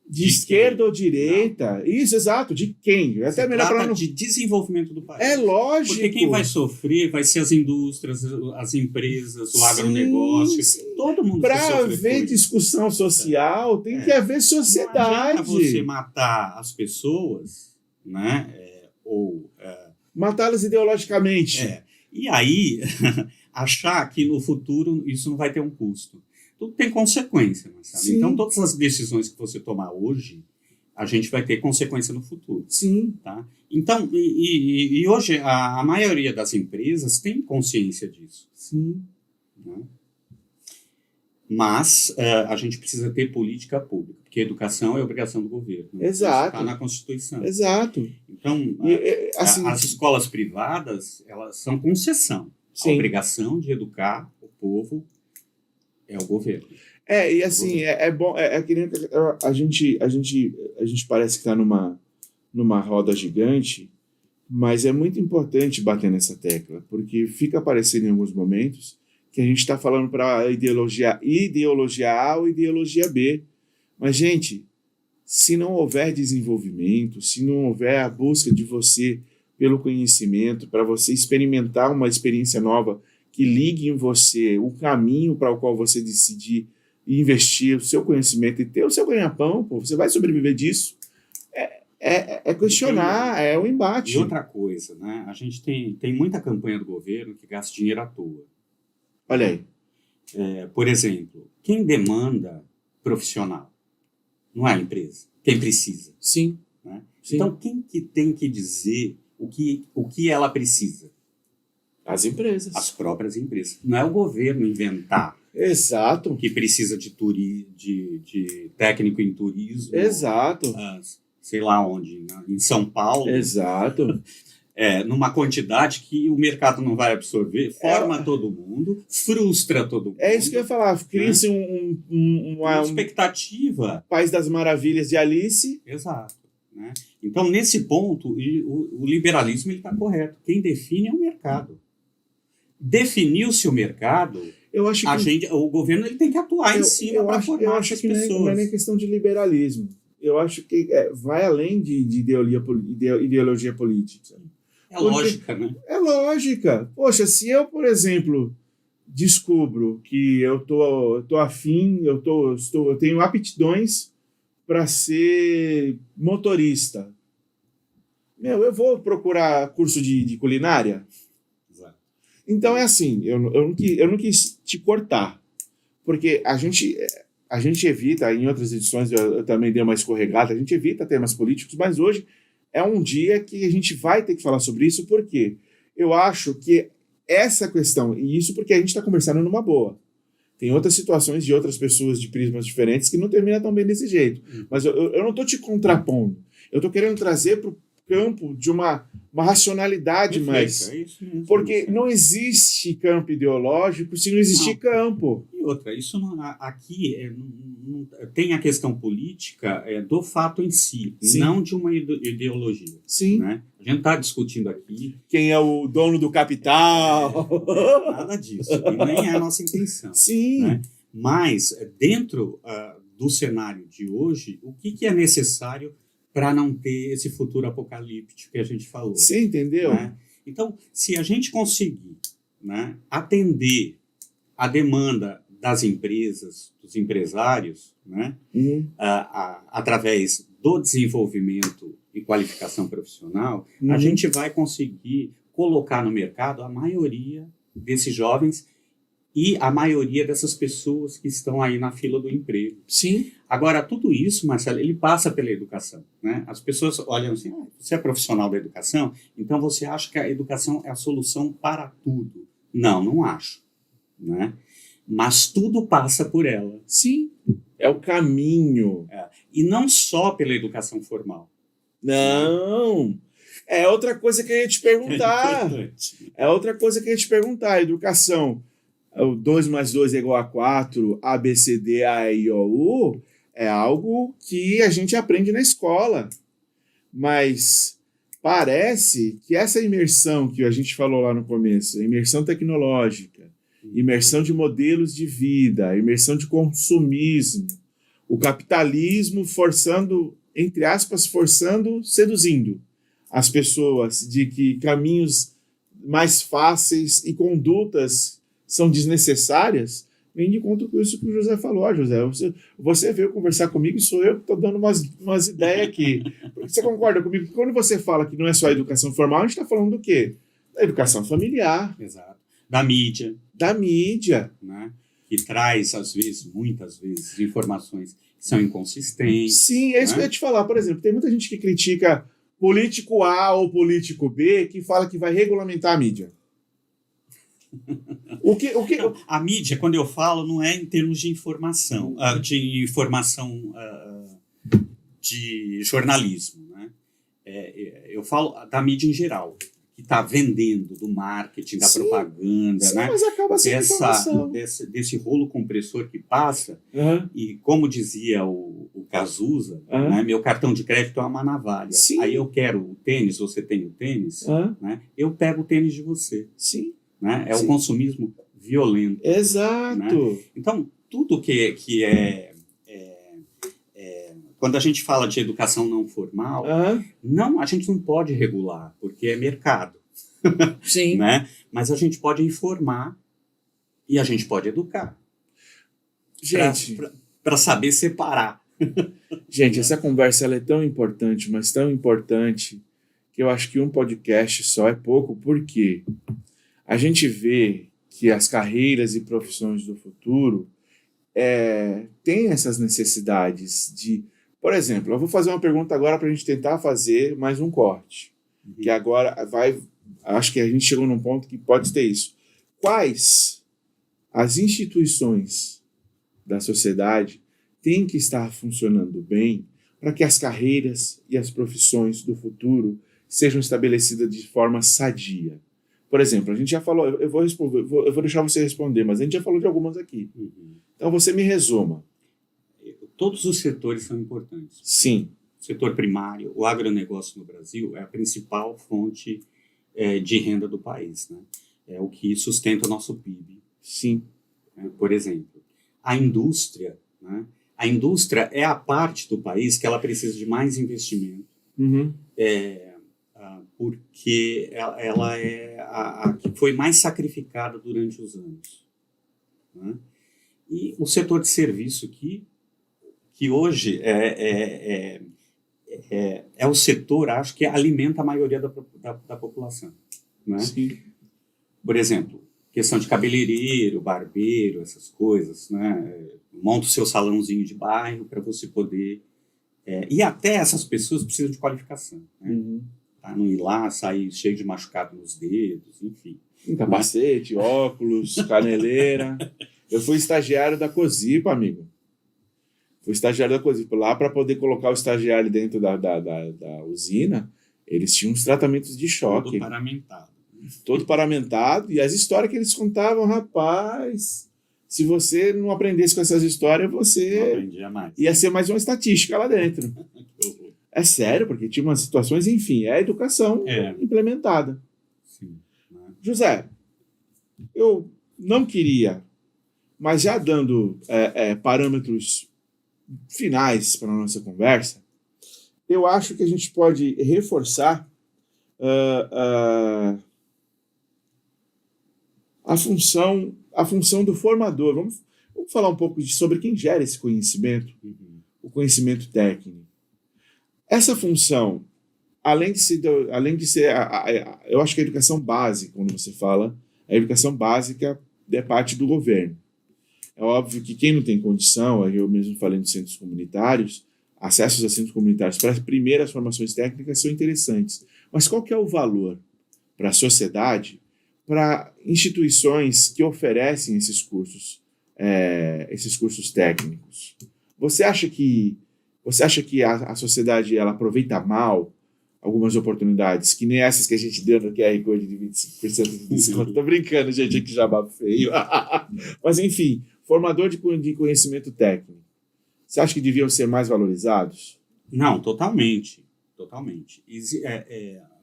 de esquerda ou direita. Não. Isso, exato. De quem? Até melhor para de desenvolvimento do país. É lógico. Porque quem vai sofrer vai ser as indústrias, as empresas, o agronegócio. Sim. Todo mundo vai sofrer. Para haver discussão social, tem que haver sociedade. Não adianta você matar as pessoas, né? Matá-las ideologicamente. E aí, achar que no futuro isso não vai ter um custo. Tudo tem consequência, Marcelo. Sim. Então, todas as decisões que você tomar hoje, a gente vai ter consequência no futuro. Sim. Tá? Então, e hoje a maioria das empresas tem consciência disso. Sim. Né? Mas a gente precisa ter política pública, porque educação é obrigação do governo. Exato. Está na Constituição. Exato. Então, assim, as escolas privadas, elas são concessão. Sim. A obrigação de educar o povo é o governo. E assim, é bom, que nem a gente parece que está numa roda gigante, mas é muito importante bater nessa tecla, porque fica aparecendo em alguns momentos que a gente está falando para ideologia A ou ideologia B. Mas, gente, se não houver desenvolvimento, se não houver a busca de você pelo conhecimento, para você experimentar uma experiência nova que ligue em você o caminho para o qual você decidir investir o seu conhecimento e ter o seu ganha-pão, você vai sobreviver disso. É questionar, é um embate. E outra coisa, né? A gente tem muita campanha do governo que gasta dinheiro à toa. Olha aí. Por exemplo, quem demanda profissional? Não é a empresa. Quem precisa. Sim. Né? Sim. Então, quem que tem que dizer o que ela precisa? As empresas. As próprias empresas. Não é o governo inventar. Exato. Que precisa de técnico em turismo. Exato. Sei lá onde, né? Em São Paulo. Exato. Numa quantidade que o mercado não vai absorver, forma todo mundo, frustra todo mundo. É isso que eu ia falar. Cria-se uma expectativa. País das Maravilhas de Alice. Exato. Né? Então, nesse ponto, o liberalismo está correto. Quem define é o mercado. Definiu-se o mercado, eu acho que o governo ele tem que atuar em cima para formar essas pessoas. Não é nem questão de liberalismo. Eu acho que vai além de ideologia política. Lógica, né? É lógica. Poxa, se eu, por exemplo, descubro que eu tô afim, eu tenho aptidões para ser motorista, eu vou procurar curso de culinária? Exato. Então é assim, eu não quis te cortar, porque a gente evita, em outras edições eu também dei uma escorregada, a gente evita temas políticos, mas hoje é um dia que a gente vai ter que falar sobre isso, porque eu acho que essa questão, e isso porque a gente está conversando numa boa, tem outras situações de outras pessoas de prismas diferentes que não terminam tão bem desse jeito, mas eu não estou te contrapondo, eu estou querendo trazer campo de uma racionalidade Perfeito, mais. é isso mesmo. Porque não existe campo ideológico se não existir campo. E outra, isso aqui tem a questão política do fato em si, Sim. não de uma ideologia. Sim. Né? A gente está discutindo aqui. Quem é o dono do capital? Nada disso, e nem é a nossa intenção. Sim. Né? Mas, dentro do cenário de hoje, o que é necessário para não ter esse futuro apocalíptico que a gente falou? Você entendeu? Né? Então, se a gente conseguir, né, atender a demanda das empresas, dos empresários, né, através do desenvolvimento e qualificação profissional, a gente vai conseguir colocar no mercado a maioria desses jovens e a maioria dessas pessoas que estão aí na fila do emprego. Sim. Agora, tudo isso, Marcelo, ele passa pela educação. Né? As pessoas olham assim, você é profissional da educação, então você acha que a educação é a solução para tudo. Não, não acho. Né? Mas tudo passa por ela. Sim. É o caminho. E não só pela educação formal. Não. É outra coisa que eu ia te perguntar. É outra coisa que eu ia te perguntar. A educação, o 2 mais 2 é igual a 4, A, B, C, D, A, E, I, O, U, é algo que a gente aprende na escola. Mas parece que essa imersão que a gente falou lá no começo, imersão tecnológica, imersão de modelos de vida, imersão de consumismo, o capitalismo forçando, entre aspas, seduzindo as pessoas de que caminhos mais fáceis e condutas são desnecessárias, vem de conta com isso que o José falou. José, você veio conversar comigo e sou eu que estou dando umas ideias aqui. Porque você concorda comigo que quando você fala que não é só a educação formal, a gente está falando do quê? Da educação familiar. Exato. Da mídia. Da mídia. Né? Que traz, às vezes, muitas vezes, informações que são inconsistentes. Sim, é isso, né? Que eu ia te falar. Por exemplo, tem muita gente que critica político A ou político B que fala que vai regulamentar a mídia. A mídia, quando eu falo, não é em termos de informação, de jornalismo. Né? Eu falo da mídia em geral, que está vendendo, do marketing, da propaganda. Sim, né? mas acaba sendo informação. Desse rolo compressor que passa, e como dizia o Cazuza, né, meu cartão de crédito é uma navalha. Sim. Aí eu quero o tênis, você tem o tênis, né? Eu pego o tênis de você. Sim. Né? É o consumismo violento. Exato. Né? Então, tudo que quando a gente fala de educação não formal, a gente não pode regular, porque é mercado. Sim. Né? Mas a gente pode informar e a gente pode educar. Gente, para saber separar. Gente, essa conversa ela é tão importante, mas tão importante, que eu acho que um podcast só é pouco, porque a gente vê que as carreiras e profissões do futuro têm essas necessidades de... Por exemplo, eu vou fazer uma pergunta agora para a gente tentar fazer mais um corte. Que agora acho que a gente chegou num ponto que pode ter isso. Quais as instituições da sociedade têm que estar funcionando bem para que as carreiras e as profissões do futuro sejam estabelecidas de forma sadia? Por exemplo, a gente já falou, eu vou deixar você responder, mas a gente já falou de algumas aqui. Então você me resuma. Todos os setores são importantes. Sim. O setor primário, o agronegócio no Brasil é a principal fonte de renda do país. Né? É o que sustenta o nosso PIB. Sim. Por exemplo, a indústria, né? A indústria é a parte do país que ela precisa de mais investimento. Porque ela é a que foi mais sacrificada durante os anos. Né? E o setor de serviço que hoje é o setor, acho que alimenta a maioria da população. Né? Sim. Por exemplo, questão de cabeleireiro, barbeiro, essas coisas. Né? Monta o seu salãozinho de bairro para você poder... e até essas pessoas precisam de qualificação. Né? Tá? Não ir lá, sair cheio de machucado nos dedos, enfim. Capacete, óculos, caneleira. Eu fui estagiário da Cosipa, amigo. Fui estagiário da Cosipa. Lá, para poder colocar o estagiário dentro da usina, Eles tinham uns tratamentos de choque. Todo paramentado. Todo paramentado. E as histórias que eles contavam, rapaz, se você não aprendesse com essas histórias, Não você aprendia mais. ia ser mais uma estatística lá dentro. Que horror. É sério, porque tinha umas situações, enfim, é a educação implementada. Sim, né? José, eu não queria, mas já dando parâmetros finais para a nossa conversa, eu acho que a gente pode reforçar a função do formador. Vamos falar um pouco sobre quem gera esse conhecimento, o conhecimento técnico. Essa função, além de ser eu acho que a educação básica, quando você fala, a educação básica é parte do governo. É óbvio que quem não tem condição, eu mesmo falei dos centros comunitários, acessos a centros comunitários para as primeiras formações técnicas são interessantes. Mas qual que é o valor para a sociedade, para instituições que oferecem esses cursos técnicos? Você acha que a sociedade ela aproveita mal algumas oportunidades, que nem essas que a gente deu no QR Code de 25% de desconto? Tô brincando, gente, aqui jabá feio. Mas, enfim, formador de conhecimento técnico. Você acha que deviam ser mais valorizados? Não, totalmente. Totalmente.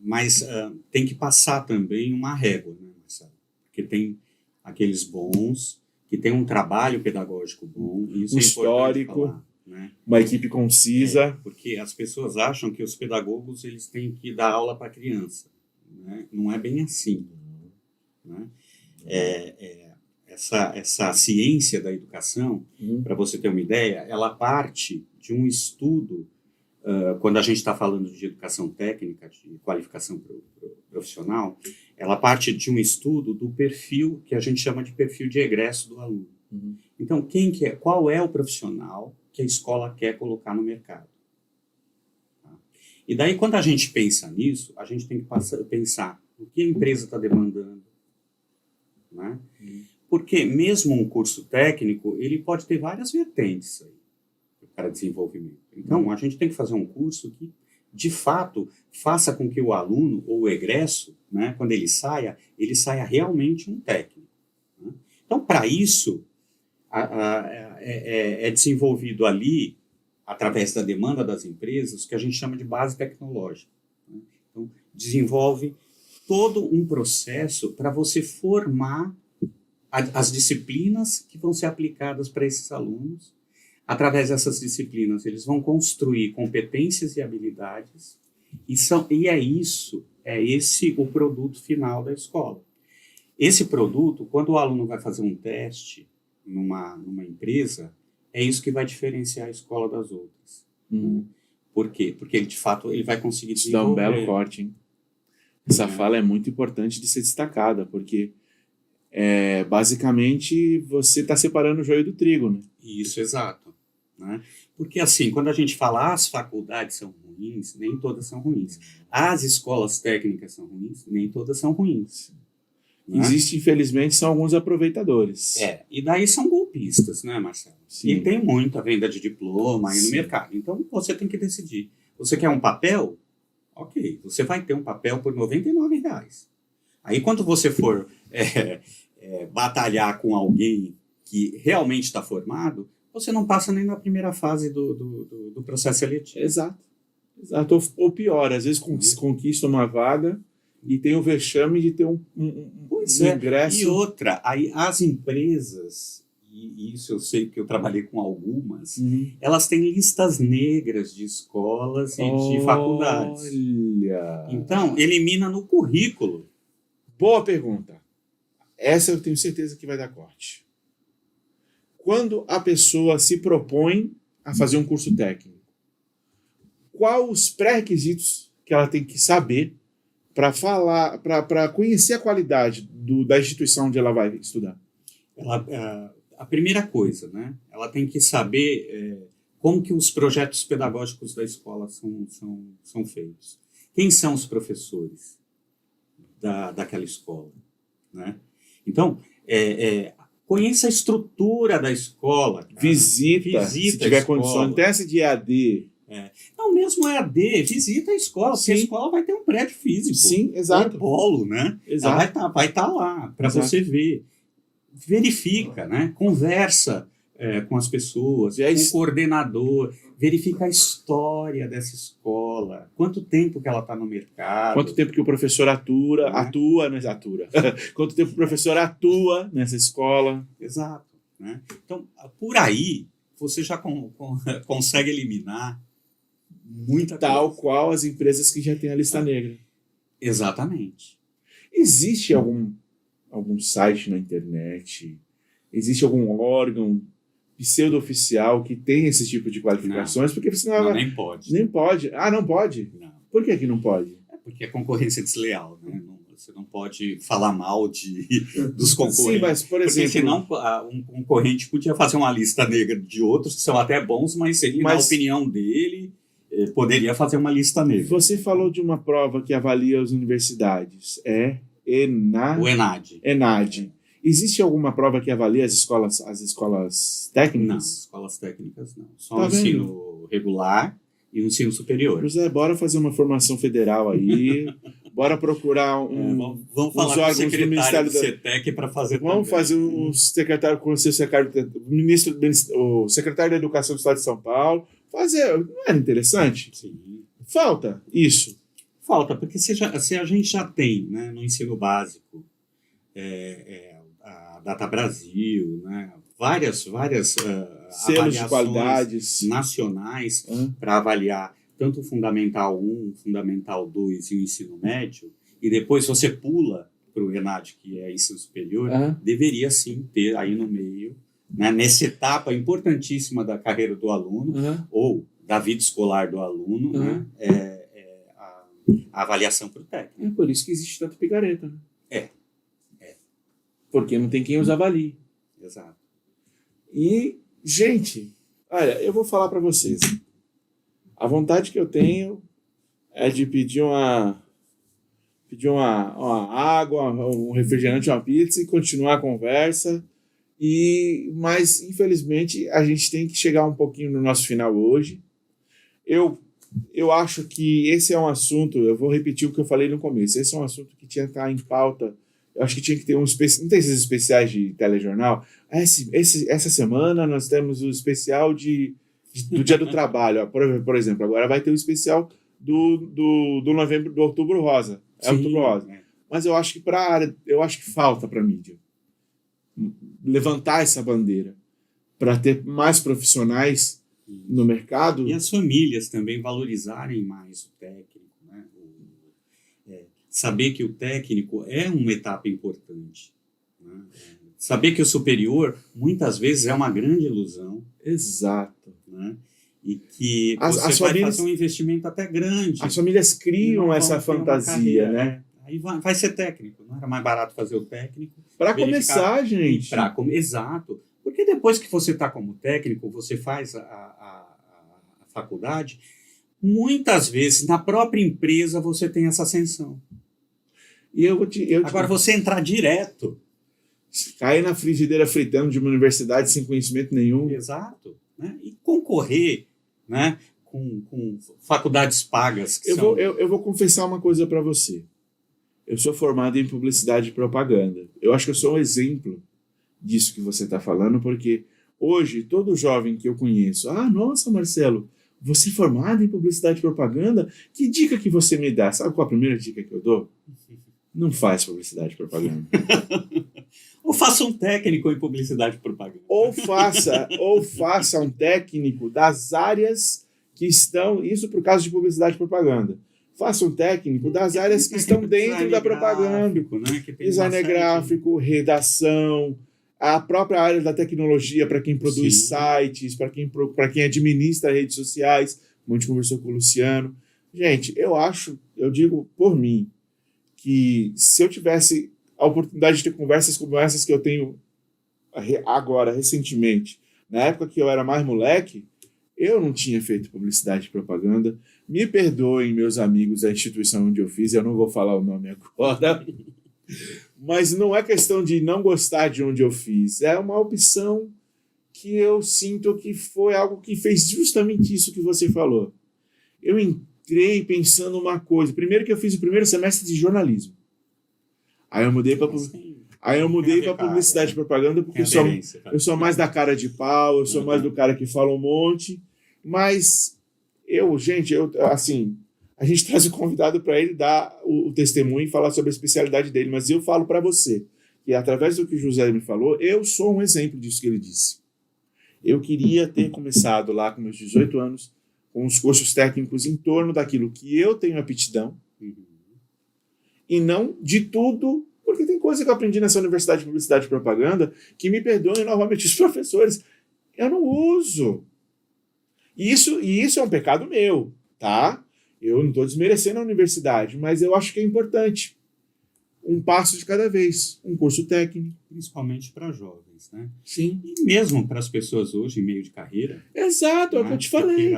Mas tem que passar também uma régua, né, Marcelo? Porque tem aqueles bons, que tem um trabalho pedagógico bom, e isso um é histórico, falar, né? uma equipe concisa. Porque as pessoas acham que os pedagogos eles têm que dar aula para a criança, né? Não é bem assim, né? Essa ciência da educação, para você ter uma ideia, ela parte de um estudo, quando a gente está falando de educação técnica, de qualificação profissional, ela parte de um estudo do perfil que a gente chama de perfil de egresso do aluno. Então, qual é o profissional que a escola quer colocar no mercado? Tá? E daí, quando a gente pensa nisso, a gente tem que pensar o que a empresa está demandando, né? Porque mesmo um curso técnico, ele pode ter várias vertentes aí para desenvolvimento. Então, a gente tem que fazer um curso que, de fato, faça com que o aluno ou o egresso, né, quando ele saia realmente um técnico, né? Então, para isso, é desenvolvido ali, através da demanda das empresas, o que a gente chama de base tecnológica, né? Então, desenvolve todo um processo para você formar as disciplinas que vão ser aplicadas para esses alunos. Através dessas disciplinas, eles vão construir competências e habilidades, e é esse o produto final da escola. Esse produto, quando o aluno vai fazer um teste numa empresa, é isso que vai diferenciar a escola das outras. Por quê? Porque ele, de fato, ele vai conseguir desenvolver. Isso dá um belo corte, hein? Essa fala é muito importante de ser destacada, porque basicamente você está separando o joio do trigo, né? Isso, exato. Né? Porque assim, quando a gente fala as faculdades são ruins, nem todas são ruins. As escolas técnicas são ruins, nem todas são ruins. Né? Existe, infelizmente, são alguns aproveitadores. E daí são golpistas, né, Marcelo? Sim. E tem muita venda de diploma aí no mercado. Então, você tem que decidir. Você quer um papel? Ok, você vai ter um papel por R$99. Aí, quando você for batalhar com alguém que realmente está formado, você não passa nem na primeira fase do processo seletivo. Exato. Ou pior, às vezes conquista uma vaga e tem o vexame de ter um ingresso. E outra, aí as empresas, e isso eu sei que eu trabalhei com algumas, elas têm listas negras de escolas e de faculdades. Olha! Então, elimina no currículo. Boa pergunta. Essa eu tenho certeza que vai dar corte. Quando a pessoa se propõe a fazer um curso técnico, quais os pré-requisitos que ela tem que saber para conhecer a qualidade da instituição onde ela vai estudar? A primeira coisa, né? Ela tem que saber como que os projetos pedagógicos da escola são feitos. Quem são os professores daquela escola, né? Então, conheça a estrutura da escola. Cara. Visita se tiver condições. Não tem essa de EAD. Não, mesmo EAD, visita a escola, porque a Sim. escola vai ter um prédio físico. Sim, exato. Um polo, né? Exato. Ela vai estar lá para Exato. você ver. Verifica, né? Conversa com as pessoas, E aí, com o coordenador, verifica a história dessa escola, quanto tempo que ela está no mercado. Quanto tempo que o professor Quanto tempo o professor atua nessa escola. Exato. Né? Então, por aí, você já consegue eliminar muita Tal coisa. qual as empresas que já têm a lista negra. Exatamente. Existe algum site na internet, existe algum órgão pseudo-oficial que tem esse tipo de qualificações? Porque senão Não, nem pode. nem pode. Ah, não pode? Não. Por que não pode? É porque é concorrência desleal, né? Você não pode falar mal dos concorrentes. Sim, mas, por exemplo... Porque senão um concorrente podia fazer uma lista negra de outros que são até bons, mas ele, na opinião dele, poderia fazer uma lista negra. Você falou de uma prova que avalia as universidades. É O ENAD. ENAD. Existe alguma prova que avalia as escolas técnicas? Não, escolas técnicas não. Só Tá o ensino regular e o ensino superior. José, bora fazer uma formação federal aí. Bora procurar vamos falar com o secretário do CETEC para fazer. Vamos fazer o secretário com o seu o secretário da Educação do Estado de São Paulo. Fazer. Não era interessante? Sim. Falta isso. Falta, porque se a gente já tem, né, no ensino básico, a Data Brasil, né, várias selos de qualidades nacionais para avaliar tanto o Fundamental 1, Fundamental 2 e o ensino médio, e depois você pula para o ENAD, que é ensino superior, deveria sim ter aí no meio, né, nessa etapa importantíssima da carreira do aluno, ou da vida escolar do aluno, né, a avaliação para o técnico. É por isso que existe tanto picareta, né? É. Porque não tem quem os avalie. Exato. E, gente, olha, eu vou falar para vocês. A vontade que eu tenho é de pedir uma água, um refrigerante, uma pizza e continuar a conversa. Mas, infelizmente, a gente tem que chegar um pouquinho no nosso final hoje. Eu acho que esse é um assunto, eu vou repetir o que eu falei no começo, esse é um assunto que tinha que estar em pauta. Eu acho que tinha que ter não tem esses especiais de telejornal? Essa semana nós temos o especial do Dia do Trabalho. Por exemplo, agora vai ter o especial do novembro, do Outubro Rosa. Sim, Outubro Rosa. Mas eu acho que falta para a mídia levantar essa bandeira para ter mais profissionais no mercado. E as famílias também valorizarem mais o técnico, né? Saber que o técnico é uma etapa importante, né? Saber que o superior muitas vezes é uma grande ilusão. Exato. Né? E que as vai famílias, fazer um investimento até grande. As famílias criam essa fantasia, né? Aí vai ser técnico. Não era mais barato fazer o técnico? Para começar, gente. Exato. Porque depois que você está como técnico, você faz a faculdade, muitas vezes na própria empresa você tem essa ascensão. E agora, você entrar direto... Cair na frigideira fritando de uma universidade sem conhecimento nenhum. Exato. Né? E concorrer, né, com faculdades pagas. Eu vou confessar uma coisa para você. Eu sou formado em publicidade e propaganda. Eu acho que eu sou um exemplo disso que você está falando, porque hoje todo jovem que eu conheço... nossa, Marcelo, você é formado em publicidade e propaganda? Que dica que você me dá? Sabe qual a primeira dica que eu dou? Não faz publicidade e propaganda. Ou faça um técnico em publicidade e propaganda. Ou faça um técnico das áreas que estão... Isso por causa de publicidade e propaganda. Faça um técnico das áreas que estão dentro da propaganda. Né? Design gráfico, redação, a própria área da tecnologia para quem produz sites, para quem administra redes sociais. A gente conversou com o Luciano. Gente, eu digo por mim, que se eu tivesse a oportunidade de ter conversas como essas que eu tenho agora, recentemente, na época que eu era mais moleque, eu não tinha feito publicidade e propaganda. Me perdoem, meus amigos, a instituição onde eu fiz, eu não vou falar o nome agora, mas não é questão de não gostar de onde eu fiz, é uma opção que eu sinto que foi algo que fez justamente isso que você falou. eu entrei pensando uma coisa. Primeiro que eu fiz o primeiro semestre de jornalismo. Aí eu mudei para publicidade e propaganda, porque eu sou mais da cara de pau, eu sou mais do cara que fala um monte. Mas assim, a gente traz o convidado para ele dar o testemunho e falar sobre a especialidade dele. Mas eu falo para você que, através do que o José me falou, eu sou um exemplo disso que ele disse. Eu queria ter começado lá com meus 18 anos, com os cursos técnicos em torno daquilo que eu tenho aptidão, e não de tudo, porque tem coisa que eu aprendi nessa Universidade de Publicidade e Propaganda que, me perdoem novamente os professores, eu não uso. E isso é um pecado meu, tá? Eu não estou desmerecendo a universidade, mas eu acho que é importante. Um passo de cada vez, um curso técnico. Principalmente para jovens, né? Sim. E mesmo para as pessoas hoje, em meio de carreira. Exato, é o que eu te falei.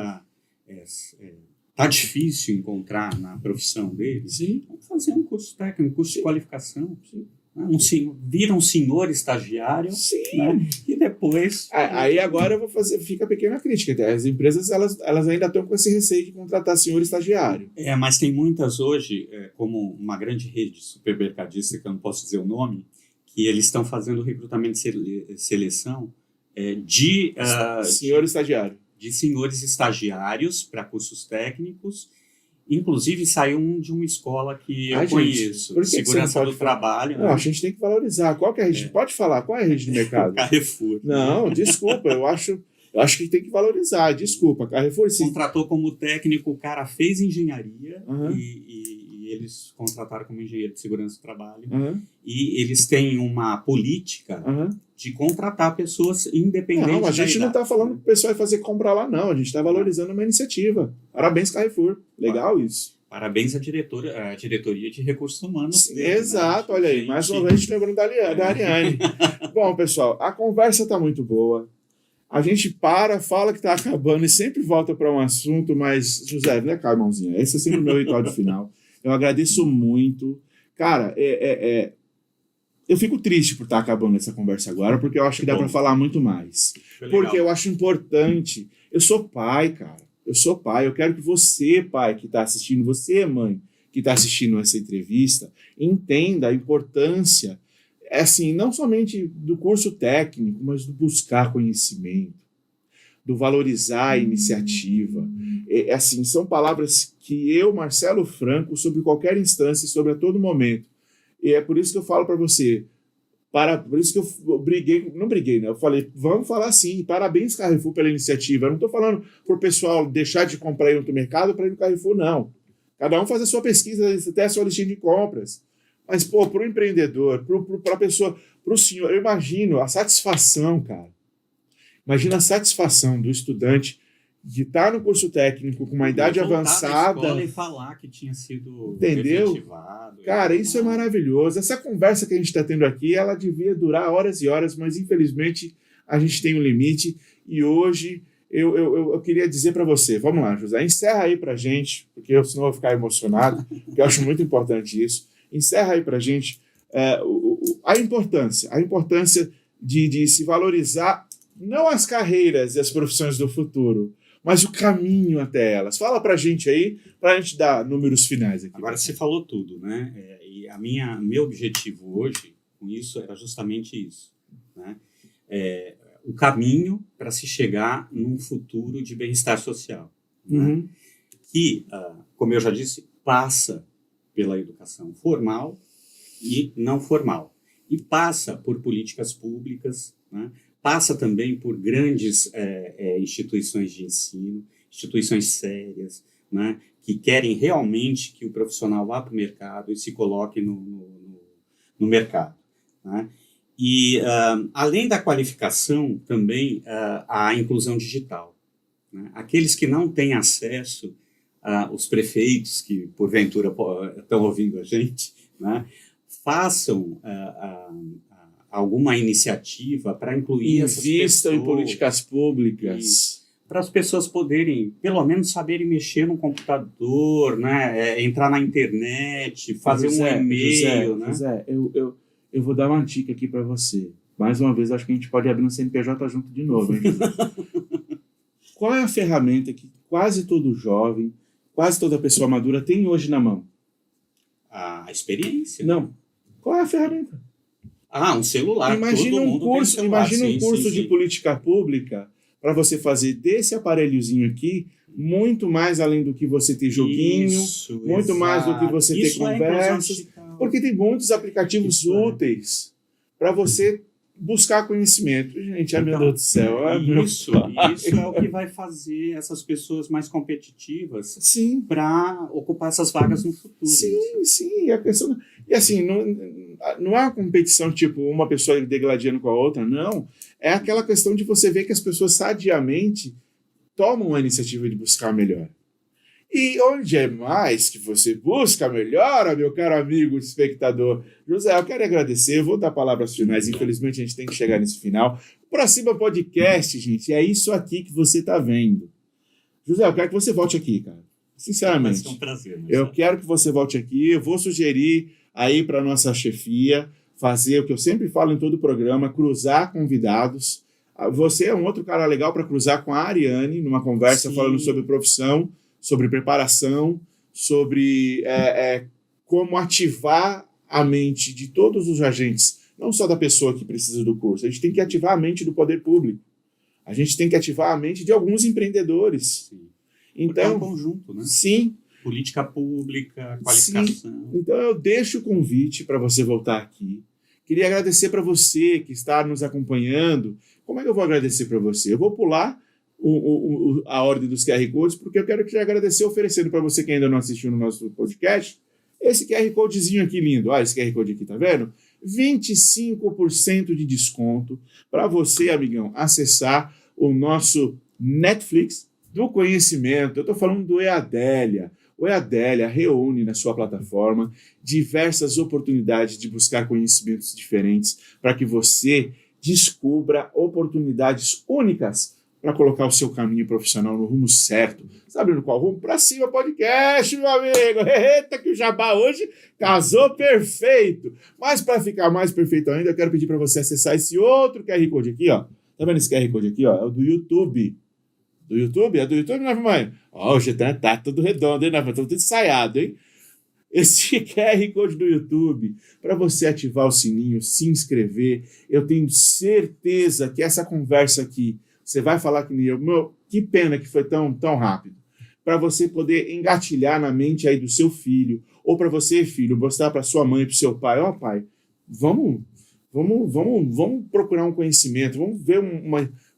Tá difícil encontrar na profissão deles. Sim. Vamos fazer um curso técnico, um curso de qualificação. Sim. Vira um senhor estagiário. Sim. Né? E depois... Aí agora eu vou fica a pequena crítica. As empresas elas ainda estão com esse receio de contratar senhor estagiário. Mas tem muitas hoje, como uma grande rede de supermercadista, que eu não posso dizer o nome, que eles estão fazendo recrutamento de seleção de senhor estagiário. De senhores estagiários para cursos técnicos. Inclusive, saiu de uma escola que eu conheço, por que segurança do trabalho. Não, a gente tem que valorizar. Qual que é a rede? Pode falar, qual é a rede de mercado? Carrefour. Não, desculpa, eu acho que tem que valorizar. Desculpa, Carrefour. Sim. Contratou como técnico, o cara fez engenharia e eles contrataram como engenheiro de segurança do trabalho. E eles têm uma política de contratar pessoas independentes. Não, a gente não está falando que o pessoal vai fazer compra lá, não. A gente está valorizando uma iniciativa. Parabéns, Carrefour. Legal isso. Parabéns à diretoria de recursos humanos. Exato, olha aí. Mais uma vez lembrando da Ariane. Bom, pessoal, a conversa está muito boa. A gente fala que está acabando e sempre volta para um assunto, mas, José, vem cá, irmãozinha. Esse é sempre o meu ritual de final. Eu agradeço muito. Cara, eu fico triste por estar acabando essa conversa agora, porque eu acho que dá para falar muito mais. Porque eu acho importante. Eu sou pai, cara. Eu sou pai. Eu quero que você, pai, que está assistindo, você, mãe, que está assistindo essa entrevista, entenda a importância, assim, não somente do curso técnico, mas do buscar conhecimento, do valorizar a iniciativa. Assim, são palavras que eu, Marcelo Franco, sobre qualquer instância e sobre a todo momento. E é por isso que eu falo para você, por isso que eu não briguei, né? Eu falei, vamos falar sim, parabéns, Carrefour, pela iniciativa. Eu não estou falando para o pessoal deixar de comprar em outro mercado para ir no Carrefour, não. Cada um faz a sua pesquisa, até a sua listinha de compras. Mas, para o empreendedor, para a pessoa, para o senhor, eu imagino a satisfação, cara. Imagina a satisfação do estudante de estar no curso técnico com uma idade avançada e falar que tinha sido efetivado. Cara, isso é maravilhoso. Essa conversa que a gente está tendo aqui, ela devia durar horas e horas, mas infelizmente a gente tem um limite. E hoje eu queria dizer para você, vamos lá, José, encerra aí para a gente, porque senão eu vou ficar emocionado, porque eu acho muito importante isso. Encerra aí para a gente a importância de se valorizar não as carreiras e as profissões do futuro, mas o caminho até elas. Fala pra gente aí, pra gente dar números finais aqui. Agora você falou tudo, né? E meu objetivo hoje com isso era justamente isso, né? O caminho para se chegar num futuro de bem-estar social, né? Que, como eu já disse, passa pela educação formal e não formal. E passa por políticas públicas, né? Passa também por grandes instituições de ensino, instituições sérias, né, que querem realmente que o profissional vá para o mercado e se coloque no mercado, né? E, além da qualificação, também a inclusão digital, né? Aqueles que não têm acesso, os prefeitos que, porventura, estão ouvindo a gente, né, façam alguma iniciativa para incluir essas pessoas. Invistam em políticas públicas. Para as pessoas poderem, pelo menos, saberem mexer no computador, né? Entrar na internet, fazer um e-mail. José, eu vou dar uma dica aqui para você. Mais uma vez, acho que a gente pode abrir um CNPJ junto de novo, hein? Qual é a ferramenta que quase todo jovem quase toda pessoa madura tem hoje na mão? A experiência. Não. Qual é a ferramenta? Um celular. Imagina Todo um mundo tem curso, celular. imagina um Sim, curso sim, de sim. política pública para você fazer desse aparelhozinho aqui muito mais além do que você ter joguinho, Isso, muito mais do que você ter Isso é inclusão conversas, digital. porque tem muitos aplicativos Isso é. úteis para você buscar conhecimento. Gente, meu Então, Deus do céu. Meu Isso pai. é o que vai fazer essas pessoas mais competitivas Sim. para ocupar essas vagas no futuro. Sim. A questão, e assim, não é uma competição tipo uma pessoa degladiando com a outra, não. É aquela questão de você ver que as pessoas sadiamente tomam a iniciativa de buscar melhor. E onde é mais que você busca melhor, meu caro amigo espectador? José, eu quero agradecer, eu vou dar palavras finais, infelizmente a gente tem que chegar nesse final. Pra Cima Podcast, gente, é isso aqui que você tá vendo. José, eu quero que você volte aqui, cara. Sinceramente. Vai ser um prazer. Eu quero que você volte aqui, eu vou sugerir aí para nossa chefia fazer o que eu sempre falo em todo o programa, cruzar convidados. Você é um outro cara legal para cruzar com a Ariane numa conversa Sim. falando sobre profissão, sobre preparação, sobre como ativar a mente de todos os agentes, não só da pessoa que precisa do curso. A gente tem que ativar a mente do poder público. A gente tem que ativar a mente de alguns empreendedores. Sim. Então, é um conjunto, né? Sim. Política pública, qualificação. Sim. Então eu deixo o convite para você voltar aqui. Queria agradecer para você que está nos acompanhando. Como é que eu vou agradecer para você? Eu vou pular a ordem dos QR Codes, porque eu quero te agradecer oferecendo para você que ainda não assistiu no nosso podcast, esse QR Codezinho aqui lindo. Esse QR Code aqui, tá vendo? 25% de desconto para você, amigão, acessar o nosso Netflix do conhecimento. Eu estou falando do EADélia. O EADélia reúne na sua plataforma diversas oportunidades de buscar conhecimentos diferentes para que você descubra oportunidades únicas para colocar o seu caminho profissional no rumo certo. Sabe no qual rumo? Pra Cima Podcast, meu amigo. Eita, que o jabá hoje casou perfeito. Mas para ficar mais perfeito ainda, eu quero pedir para você acessar esse outro QR Code aqui, ó. Tá vendo esse QR Code aqui, ó? É o do YouTube. Do YouTube? É do YouTube, Nova Mãe? Hoje tá tudo redondo, hein, Nova? Tá tudo ensaiado, hein? Esse QR Code do YouTube, para você ativar o sininho, se inscrever. Eu tenho certeza que essa conversa aqui, você vai falar que nem eu. Meu, que pena que foi tão rápido. Para você poder engatilhar na mente aí do seu filho, ou para você, filho, mostrar para sua mãe, para o seu pai, ó, pai, vamos procurar um conhecimento, vamos ver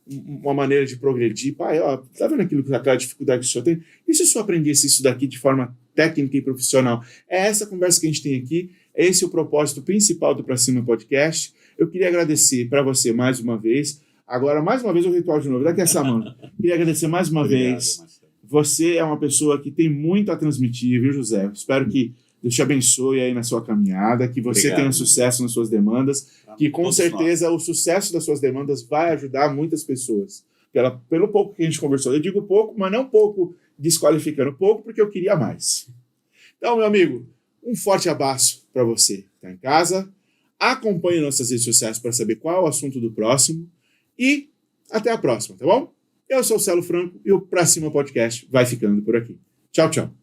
uma maneira de progredir. Pai, ó, tá vendo aquela dificuldade que o senhor tem? E se o senhor aprendesse isso daqui de forma técnica e profissional? É essa conversa que a gente tem aqui, é esse o propósito principal do Pra Cima Podcast. Eu queria agradecer para você mais uma vez. Agora, mais uma vez, o ritual de novo. Daqui a essa mão. Queria agradecer mais uma vez. Marcelo. Você é uma pessoa que tem muito a transmitir, viu, José? Espero que Deus te abençoe aí na sua caminhada, que você Obrigado. tenha sucesso nas suas demandas, que com Todos certeza o sucesso das suas demandas vai ajudar muitas pessoas. Pelo pouco que a gente conversou, eu digo pouco, mas não pouco desqualificando, pouco porque eu queria mais. Então, meu amigo, um forte abraço para você que está em casa. Acompanhe nossas redes sociais para saber qual é o assunto do próximo. E até a próxima, tá bom? Eu sou o Celo Franco e o Pra Cima Podcast vai ficando por aqui. Tchau, tchau.